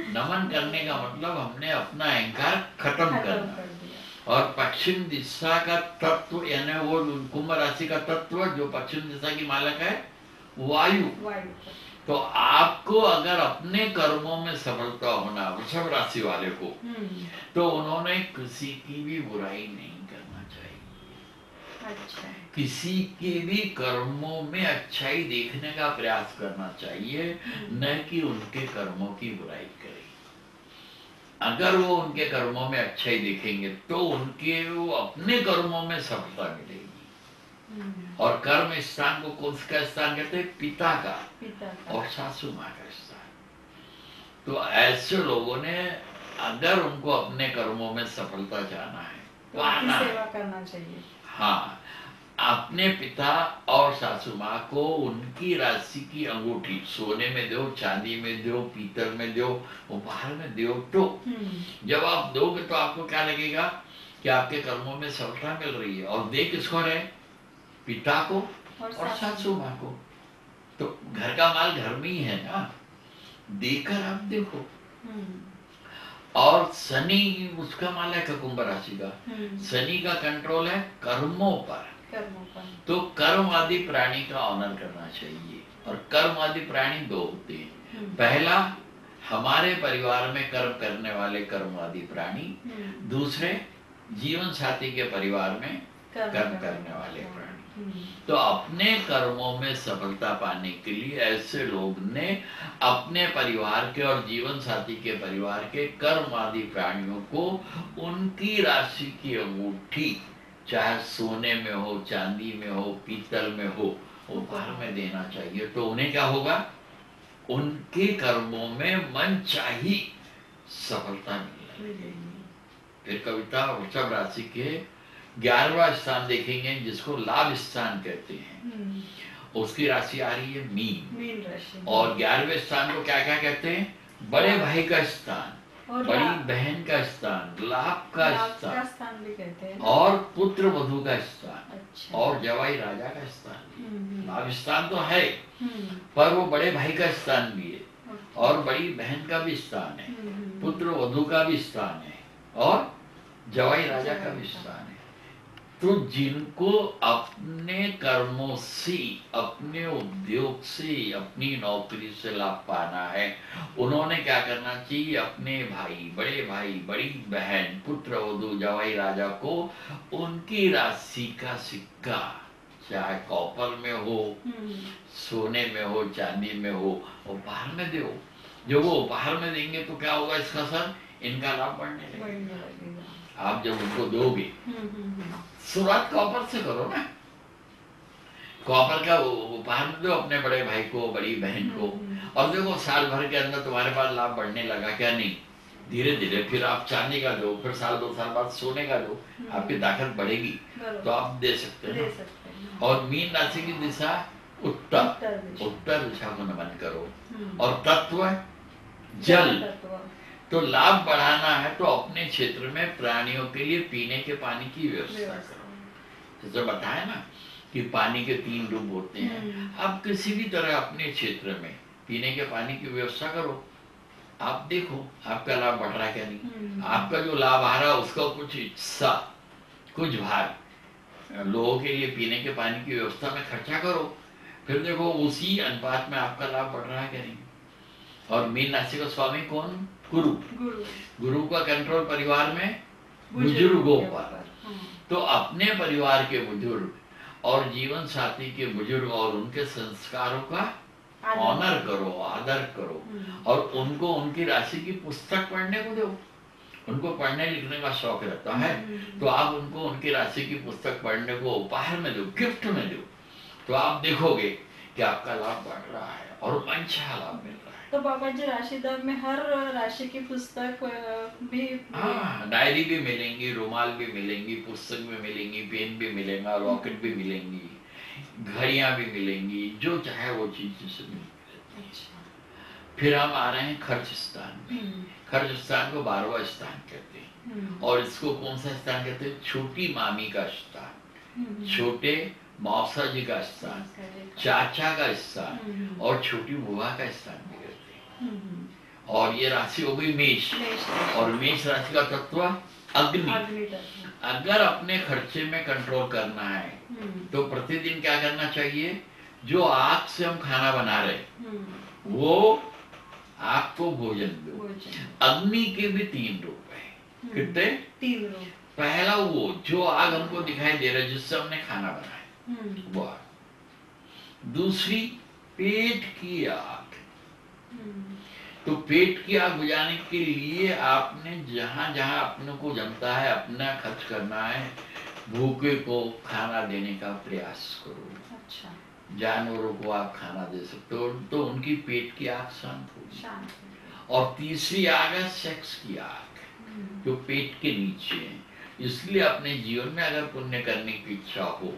नमन करने का मतलब हमने अपना अहंकार खत्म करना। और पश्चिम दिशा का तत्व यानी वो कुंभ राशि का तत्व जो पश्चिम दिशा की मालक है, वायु। तो आपको अगर अपने कर्मों में सफलता होना, वृषभ राशि वाले को, तो उन्होंने किसी की भी बुराई नहीं करना चाहिए। अच्छा। किसी के भी कर्मों में अच्छाई देखने का प्रयास करना चाहिए, न कि उनके कर्मों की बुराई करें। अगर वो उनके कर्मों में अच्छाई देखेंगे तो उनके वो अपने कर्मों में सफलता मिलेगी। और कर्म स्थान को कौन सा स्थान कहते हैं? पिता का और सासू माँ का स्थान। तो ऐसे लोगों ने अगर उनको अपने कर्मों में सफलता चाहना है तो आना सेवा करना चाहिए। हाँ, अपने पिता और सासू माँ को उनकी राशि की अंगूठी सोने में दो, चांदी में दो, पीतल में दो, उपहार में दो। तो जब आप दोगे तो आपको क्या लगेगा कि आपके कर्मों में सफलता मिल रही है। और दे किसको रहे? पिता को और सासू माँ को। तो घर का माल घर में ही है ना, देकर आप देखो। और शनि उसका माल है कुंभ राशि का। शनि का कंट्रोल है कर्मों पर। तो कर्म आदि प्राणी का ऑनर करना चाहिए। और कर्म आदि प्राणी दो होते हैं। पहला, हमारे परिवार में कर्म करने वाले कर्म आदि प्राणी। दूसरे, जीवन साथी के परिवार में कर्म करने वाले प्राणी। तो अपने कर्मों में सफलता पाने के लिए ऐसे लोग ने अपने परिवार के और जीवन साथी के परिवार के कर्म आदि प्राणियों को उनकी राशि की अंगूठी, चाहे सोने में हो, चांदी में हो, पीतल में हो, उपहार में देना चाहिए। तो उन्हें क्या होगा? उनके कर्मों में मनचाही सफलता मिलेगी। फिर कविता वृषभ राशि के 11वां स्थान देखेंगे जिसको लाभ स्थान कहते हैं। उसकी राशि आ रही है मीन राशि। और 11वें स्थान को क्या क्या कहते हैं? बड़े भाई का स्थान, बड़ी बहन का स्थान, लाभ का स्थान भी कहते हैं, और पुत्र वधू का स्थान। अच्छा। और जवाई राजा का स्थान। लाभ स्थान तो है पर वो बड़े भाई का स्थान भी है और बड़ी बहन का भी स्थान है, पुत्र वधू का भी स्थान है और जवाई राजा का भी स्थान है। तो जिनको अपने कर्मों से, अपने उद्योग से, अपनी नौकरी से लाभ पाना है, उन्होंने क्या करना चाहिए? अपने भाई, बड़ी बहन, पुत्र वधू, जवाई राजा को उनकी राशि का सिक्का, चाहे कॉपर में हो, सोने में हो, चांदी में हो, उपहार में दो। जो वो उपहार में देंगे तो क्या होगा इसका असर? इनका लाभ बढ़ने लगेगा। आप जब उनको दोगे, शुरुआत कॉपर से करो ना। कॉपर का उपहार में दो अपने बड़े भाई को, बड़ी बहन को, और देखो साल भर के अंदर तुम्हारे पास लाभ बढ़ने लगा क्या? नहीं, धीरे धीरे फिर आप चांदी का दो, फिर साल 2 साल बाद सोने का दो, आपकी ताकत बढ़ेगी तो आप दे सकते हैं। और मीन राशि की दिशा उत्तर दिशा को नमन करो। और तत्व जल। तो लाभ बढ़ाना है तो अपने क्षेत्र में प्राणियों के लिए पीने के पानी की व्यवस्था करो। जैसे बताया ना कि पानी के 3 रूप होते हैं। आप किसी भी तरह अपने क्षेत्र में पीने के पानी की व्यवस्था करो, आप देखो आपका लाभ बढ़ रहा है क्या नहीं। आपका जो लाभ आ रहा है उसका कुछ हिस्सा, कुछ भाग लोगों के लिए पीने के पानी की व्यवस्था में खर्चा करो, फिर देखो उसी अनुपात में आपका लाभ बढ़ रहा है क्या नहीं। और मीन राशि का स्वामी कौन? गुरु। गुरु का कंट्रोल परिवार में बुजुर्गों पर। तो अपने परिवार के बुजुर्ग और जीवन साथी के बुजुर्ग और उनके संस्कारों का ऑनर करो, आदर करो, और उनको उनकी राशि की पुस्तक पढ़ने को दो। उनको पढ़ने लिखने का शौक रहता है तो आप उनको उनकी राशि की पुस्तक पढ़ने को उपहार में दो, गिफ्ट में दो, तो आप देखोगे कि आपका लाभ बढ़ रहा है और अच्छा लाभ मिल रहा है। तो बाबा जी राशि दान में हर राशि की पुस्तक भी डायरी भी मिलेंगी, रुमाल भी मिलेंगी, पुस्तक भी मिलेंगी, पेन भी मिलेगा, रॉकेट भी मिलेंगी, घड़ियां भी मिलेंगी, जो चाहे वो चीज से मिलेगी। अच्छा। फिर हम आ रहे हैं खर्च स्थान में। खर्च स्थान को 12वां स्थान कहते हैं, और इसको कौन सा स्थान कहते हैं? छोटी मामी का स्थान, छोटे मौसा जी का स्थान, चाचा का स्थान और छोटी बुआ का स्थान भी कहते हैं। और ये राशि हो गई मेष, और मेष राशि का तत्व अग्नि। अगर अपने खर्चे में कंट्रोल करना है तो प्रतिदिन क्या करना चाहिए? जो आग से हम खाना बना रहे वो आग को भोजन दो। अग्नि के भी 3 रूप है। कितने? 3 रूप। पहला वो जो आग हमको दिखाई दे रहा है जिससे हमने खाना बनाया वो आग। दूसरी पेट की आग। तो पेट की आग बुझाने के लिए आपने जहां जहां अपने को जमता है अपना खर्च करना है, भूखे को खाना देने का प्रयास करो। अच्छा। जानवरों को आप खाना दे सकते हो तो उनकी पेट की आग शांत होगी। और तीसरी आग है सेक्स की आग, जो पेट के नीचे है। इसलिए अपने जीवन में अगर पुण्य करने की इच्छा हो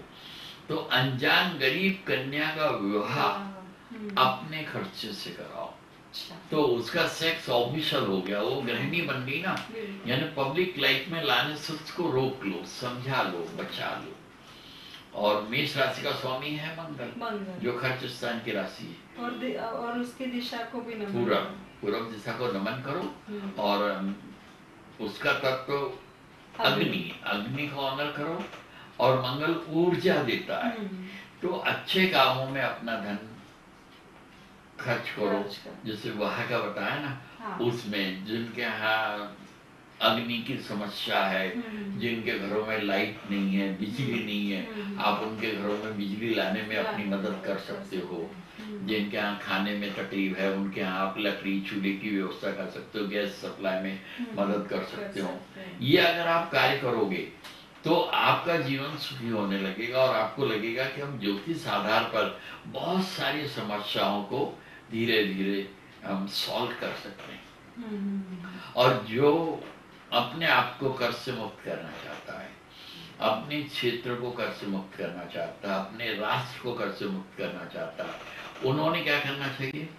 तो अनजान गरीब कन्या का विवाह अपने खर्चे से कराओ। तो उसका सेक्स ऑफिशियल हो गया, वो गृहिणी बन गई ना, यानी पब्लिक लाइफ में लाने से उसको रोक लो, समझा लो, बचा लो। और मेष राशि का स्वामी है मंगल, जो खर्च स्थान की राशि है। और उसकी दिशा को भी नमन पूर्व दिशा को नमन करो। और उसका तत्व अग्नि, अग्नि को ऑनर करो। और मंगल ऊर्जा देता है, तो अच्छे कामों में अपना धन खर्च करो। जैसे वहां का बताया ना, उसमें जिनके यहाँ अग्नि की समस्या है, जिनके घरों में लाइट नहीं है, बिजली नहीं है, आप उनके घरों में बिजली लाने में अपनी मदद कर सकते हो। जिनके यहाँ खाने में तकलीफ है उनके यहाँ आप लकड़ी चूल्हे की व्यवस्था कर सकते हो, गैस सप्लाई में मदद कर सकते हो। ये अगर आप कार्य करोगे तो आपका जीवन सुखी होने लगेगा और आपको लगेगा कि हम ज्योतिष आधार पर बहुत सारी समस्याओं को धीरे धीरे हम सॉल्व कर सकते हैं। और जो अपने आप को कर्ज से मुक्त करना चाहता है, अपने क्षेत्र को कर्ज से मुक्त करना चाहता है, अपने राष्ट्र को कर्ज से मुक्त करना चाहता है, उन्होंने क्या करना चाहिए?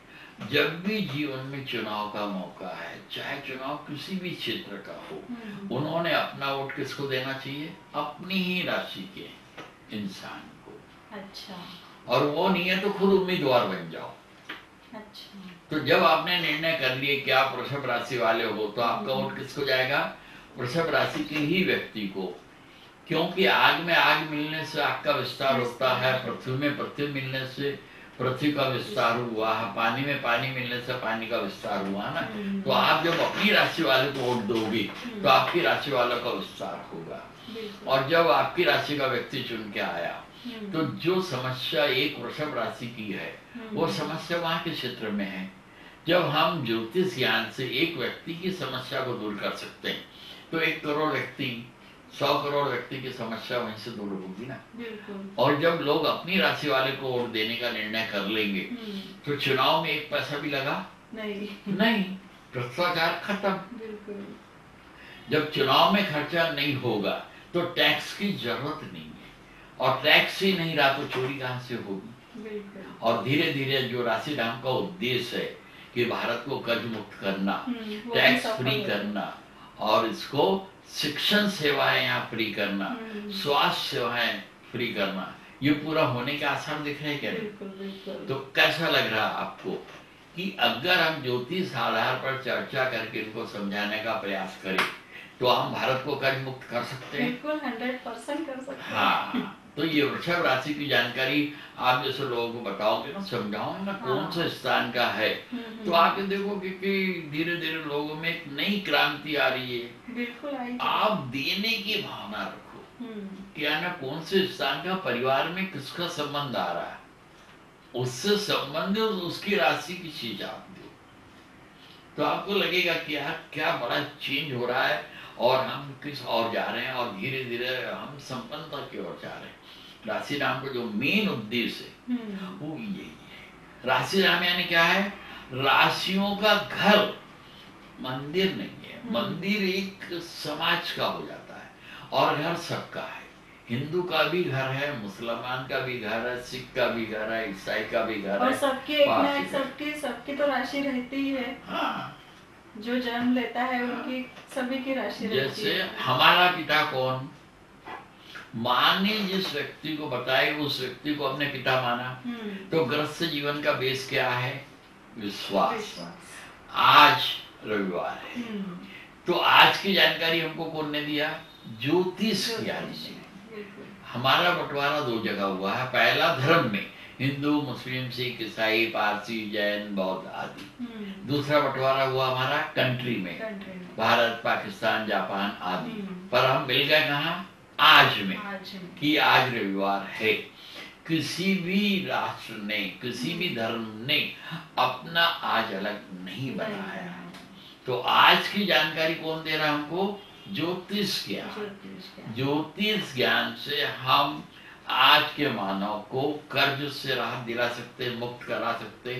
जब भी जीवन में चुनाव का मौका है, चाहे चुनाव किसी भी क्षेत्र का हो, उन्होंने अपना वोट किसको देना चाहिए? अपनी ही राशि के इंसान को। अच्छा। और वो नहीं है तो खुद उम्मीदवार बन जाओ। अच्छा। तो जब आपने निर्णय कर लिए कि आप वृषभ राशि वाले हो तो आपका वोट किसको जाएगा? वृषभ राशि के ही व्यक्ति को। क्योंकि आग में आग मिलने से आग का विस्तार होता है, पृथ्वी में पृथ्वी मिलने से पृथ्वी का विस्तार हुआ है, पानी में पानी मिलने से पानी का विस्तार हुआ ना। तो आप जब अपनी राशि वाले को वोट दोगे तो आपकी राशि वालों का विस्तार होगा। और जब आपकी राशि का व्यक्ति चुन के आया तो जो समस्या एक वृषभ राशि की है वो समस्या वहां के क्षेत्र में है। जब हम ज्योतिष ज्ञान से एक व्यक्ति की समस्या को दूर कर सकते हैं तो 1 करोड़ व्यक्ति, 100 करोड़ व्यक्ति की समस्या वहीं से दूर होगी ना। और जब लोग अपनी राशि वाले को वोट देने का निर्णय कर लेंगे तो चुनाव में 1 पैसा भी लगा नहीं, भ्रष्टाचार खत्म। जब चुनाव में खर्चा नहीं होगा तो टैक्स की जरूरत नहीं है, और टैक्स ही नहीं रहा तो चोरी कहां से होगी। और धीरे धीरे जो राशि दान का उद्देश्य है कि भारत को कर्ज मुक्त करना, टैक्स फ्री करना, और इसको शिक्षण सेवाएं यहाँ फ्री करना, स्वास्थ्य सेवाएं फ्री करना, ये पूरा होने के आसार दिख रहे हैं क्या? बिल्कुल बिल्कुल। तो कैसा लग रहा आपको कि अगर हम ज्योतिष आधार पर चर्चा करके इनको समझाने का प्रयास करें तो हम भारत को कर्ज मुक्त कर सकते हैं? बिल्कुल 100% कर सकते हैं। हाँ, तो ये वृषभ राशि की जानकारी आप जैसे लोगों को बताओगे ना, समझाओगे ना कौन सा स्थान का है, तो आप ये देखोगे कि धीरे धीरे लोगों में एक नई क्रांति आ रही है। बिल्कुल आएगी। आप देने की भावना रखो, क्या ना कौन से स्थान का, परिवार में किसका संबंध आ रहा है, उससे संबंधित उसकी राशि की चीज आप दो, तो आपको लगेगा कि यार क्या बड़ा चेंज हो रहा है और हम किस और जा रहे हैं और धीरे धीरे हम संपन्नता की ओर जा रहे हैं। राशि नाम का जो मेन उद्देश्य है वो यही है। राशि नाम यानी क्या है? राशियों का घर, मंदिर नहीं है। मंदिर एक समाज का हो जाता है और घर सबका है। हिंदू का भी घर है, मुसलमान का भी घर है, सिख का भी घर है, ईसाई का भी घर है, और सबकी एक ना एक सबकी तो राशि रहती ही है। हाँ, जो जन्म लेता है उनकी सभी की राशि रहती है। जैसे हमारा पिता कौन, माँ ने जिस व्यक्ति को बताया उस व्यक्ति को अपने पिता माना, तो गृहस्थ जीवन का बेस क्या है? विश्वास। आज रविवार है, तो आज की जानकारी हमको कौन ने दिया? ज्योतिष ज्ञान ने। हमारा बंटवारा दो जगह हुआ है। पहला धर्म में, हिंदू, मुस्लिम, सिख, ईसाई, पारसी, जैन, बौद्ध आदि। दूसरा बंटवारा हुआ हमारा कंट्री में, भारत, पाकिस्तान, जापान आदि। पर हम मिल गए कहाँ? आज में, कि आज रविवार है। किसी भी राष्ट्र ने, किसी भी धर्म ने अपना आज अलग नहीं बनाया। तो आज की जानकारी कौन दे रहा है हमको? ज्योतिष ज्ञान। ज्योतिष ज्ञान से हम आज के मानव को कर्ज से राहत दिला सकते, मुक्त करा सकते,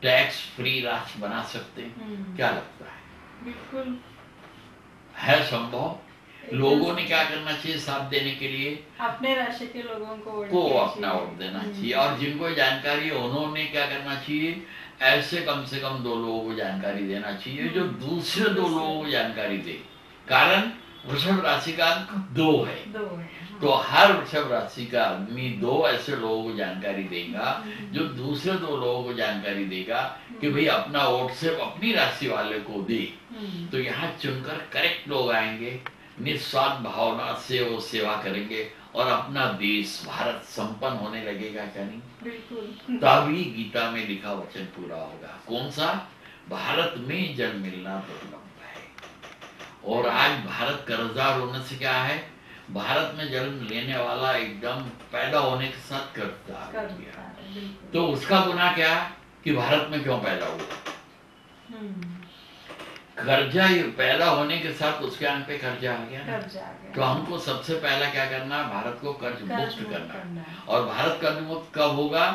टैक्स फ्री राष्ट्र बना सकते। क्या लगता है? बिल्कुल है संभव। लोगों ने क्या करना चाहिए? साथ देने के लिए अपने राशि के लोगों को अपना वोट देना चाहिए, और जिनको जानकारी है उन्होंने क्या करना चाहिए? ऐसे कम से कम 2 लोगों को जानकारी देना चाहिए जो दूसरे 2 लोगों को जानकारी दे। कारण वृषभ राशि का अंक 2 है, तो हर वृषभ राशि का आदमी 2 ऐसे लोगों को जानकारी देगा जो दूसरे 2 लोगों को जानकारी देगा कि भाई अपना वोट सिर्फ अपनी राशि वाले को दे। तो यहाँ चुनकर करेक्ट लोग आएंगे, निस्वार्थ भावना से वो सेवा करेंगे और अपना देश भारत संपन्न होने लगेगा। क्या नहीं? बिल्कुल। तभी गीता में लिखा वचन पूरा होगा। कौन सा? भारत में जल मिलना दुर्लभ है। और आज भारत कर्जदार होने से क्या है? भारत में जन्म लेने वाला एकदम पैदा होने के साथ कर्जदार हो गया। तो उसका गुनाह क्या कि भारत में क्यों पैदा हुआ? कर्जा पैदा होने के साथ उसके आंख पे कर्जा आ गया। तो हमको सबसे पहला क्या करना है? भारत को कर्ज मुक्त करना। और भारत कर्ज मुक्त कब होगा?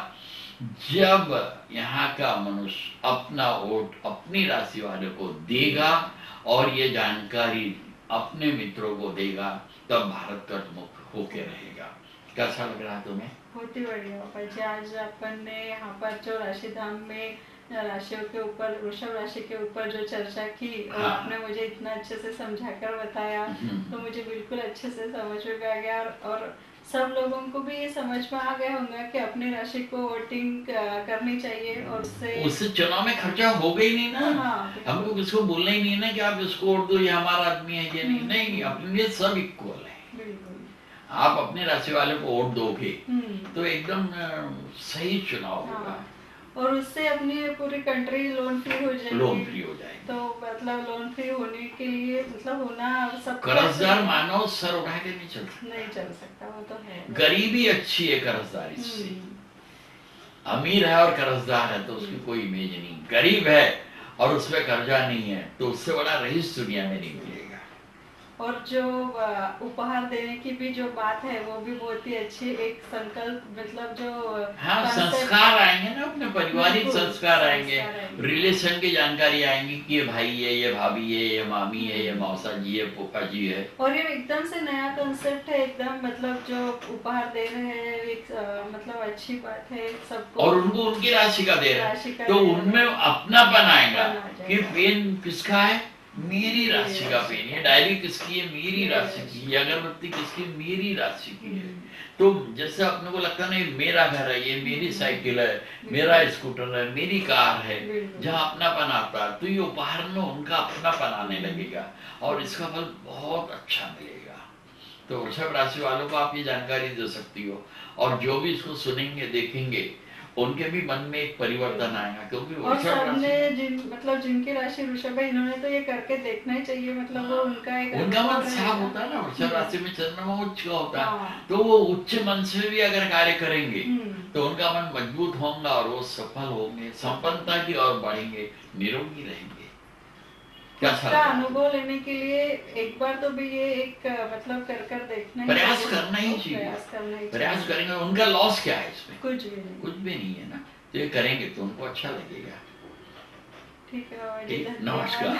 जब यहाँ का मनुष्य अपना वोट अपनी राशि वाले को देगा और ये जानकारी अपने मित्रों को देगा, तब भारत कर्ज मुक्त होके रहेगा। कैसा लग रहा है तुम्हें? बहुत ही बढ़िया पापा जी। आज अपन ने यहाँ पर जो राशि धाम में राशियों के ऊपर, वृषभ राशि के ऊपर जो चर्चा की, और आपने मुझे इतना अच्छे से समझाकर बताया, तो मुझे बिल्कुल अच्छे से समझ में आ गया। और सब लोगों को भी ये समझ में आ गया होगा कि अपनी राशि को वोटिंग करनी चाहिए, और उससे चुनाव में खर्चा हो गई नहीं ना। हमको किसको बोलना ही नहीं ना कि आप इसको वोट दो, ये हमारा आदमी है, ये नहीं। अपने लिए सब इक्वल है। आप अपने राशि वाले को वोट दोगे तो एकदम सही चुनाव होगा, और उससे अपनी पूरी कंट्री लोन फ्री हो जाएगी। लोन फ्री हो जाएगी। तो मतलब लोन फ्री होने के लिए मतलब होना सब, कर्जदार मानव सर उठा के नहीं चल सकता। वो तो है। गरीबी अच्छी है कर्जदारी से। अमीर है और कर्जदार है तो उसकी कोई इमेज नहीं। गरीब है और उसमें कर्जा नहीं है तो उससे बड़ा रईस दुनिया में नहीं मिलेगा। और जो उपहार देने की भी जो बात है वो भी बहुत ही अच्छी एक संकल्प, मतलब जो संस्कार आएंगे ना, अपने पारिवारिक संस्कार आएंगे, रिलेशन की जानकारी आएंगी कि ये भाई है, ये भाभी है, ये मामी है, ये मौसा जी है, पोपा जी है। और ये एकदम से नया कंसेप्ट है एकदम, मतलब जो उपहार दे रहे हैं एक मतलब अच्छी बात है सबको, और उनको उनकी राशि का दे रहे हैं तो उनमें अपनापन आएगा कि पेन किसका है, मेरी राशि का पेन है, डायरी किसकी है, मेरी राशि की, ये अगरबत्ती किसकी, मेरी राशि की है। तो जैसे अपने को लगता नहीं मेरा घर है, ये मेरी साइकिल है, मेरा स्कूटर है, मेरी कार है, जहाँ अपनापन आता है तो ये उपहार में उनका अपनापन आने लगेगा और इसका फल बहुत अच्छा मिलेगा। तो वृषभ राशि वालों को आप ये जानकारी दे सकती हो, और जो भी इसको सुनेंगे देखेंगे उनके भी मन में एक परिवर्तन आएगा, क्योंकि और सबने मतलब जिनकी राशि वृषभ है इन्होंने तो ये करके देखना ही चाहिए, मतलब वो उनका मन साफ होता है ना। वृषभ राशि में चंद्रमा उच्च का होता है, तो वो उच्च मन से भी अगर कार्य करेंगे तो उनका मन मजबूत होगा और वो सफल होंगे, संपन्नता की ओर बढ़ेंगे, निरोगी रहेंगे। इसका अनुभव लेने के लिए एक बार तो भी ये एक मतलब कर देखना ही, प्रयास करना ही चाहिए। प्रयास करेंगे, उनका लॉस क्या है इसमें? कुछ भी नहीं है ना। तो ये करेंगे तो उनको अच्छा लगेगा। ठीक है, नमस्कार।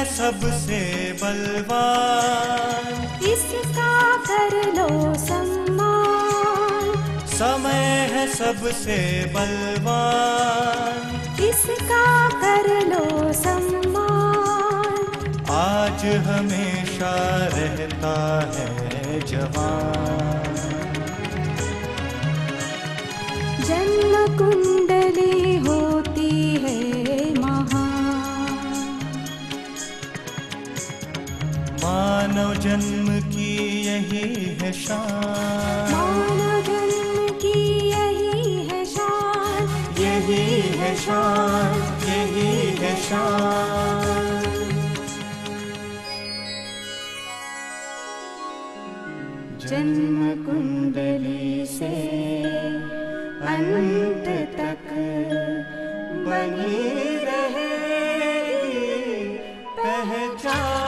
सबसे बलवान, इसका कर लो सम्मान। समय है सबसे बलवान, इसका कर लो सम्मान। आज हमेशा रहता है जवान। जन्म कुंडली होती है मानव जन्म की यही है शान। मानव जन्म की यही है शान। यही है शान, यही है शान। जन्म कुंडली से अंत तक बनी रहेगी पहचान।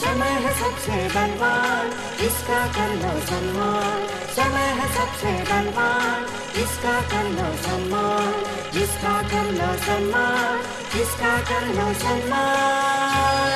समय है सबसे बलवान, इसका कर लो सम्मान। समय है सबसे बलवान, इसका कर लो सम्मान। इसका कर लो सम्मान, इसका कर लो सम्मान।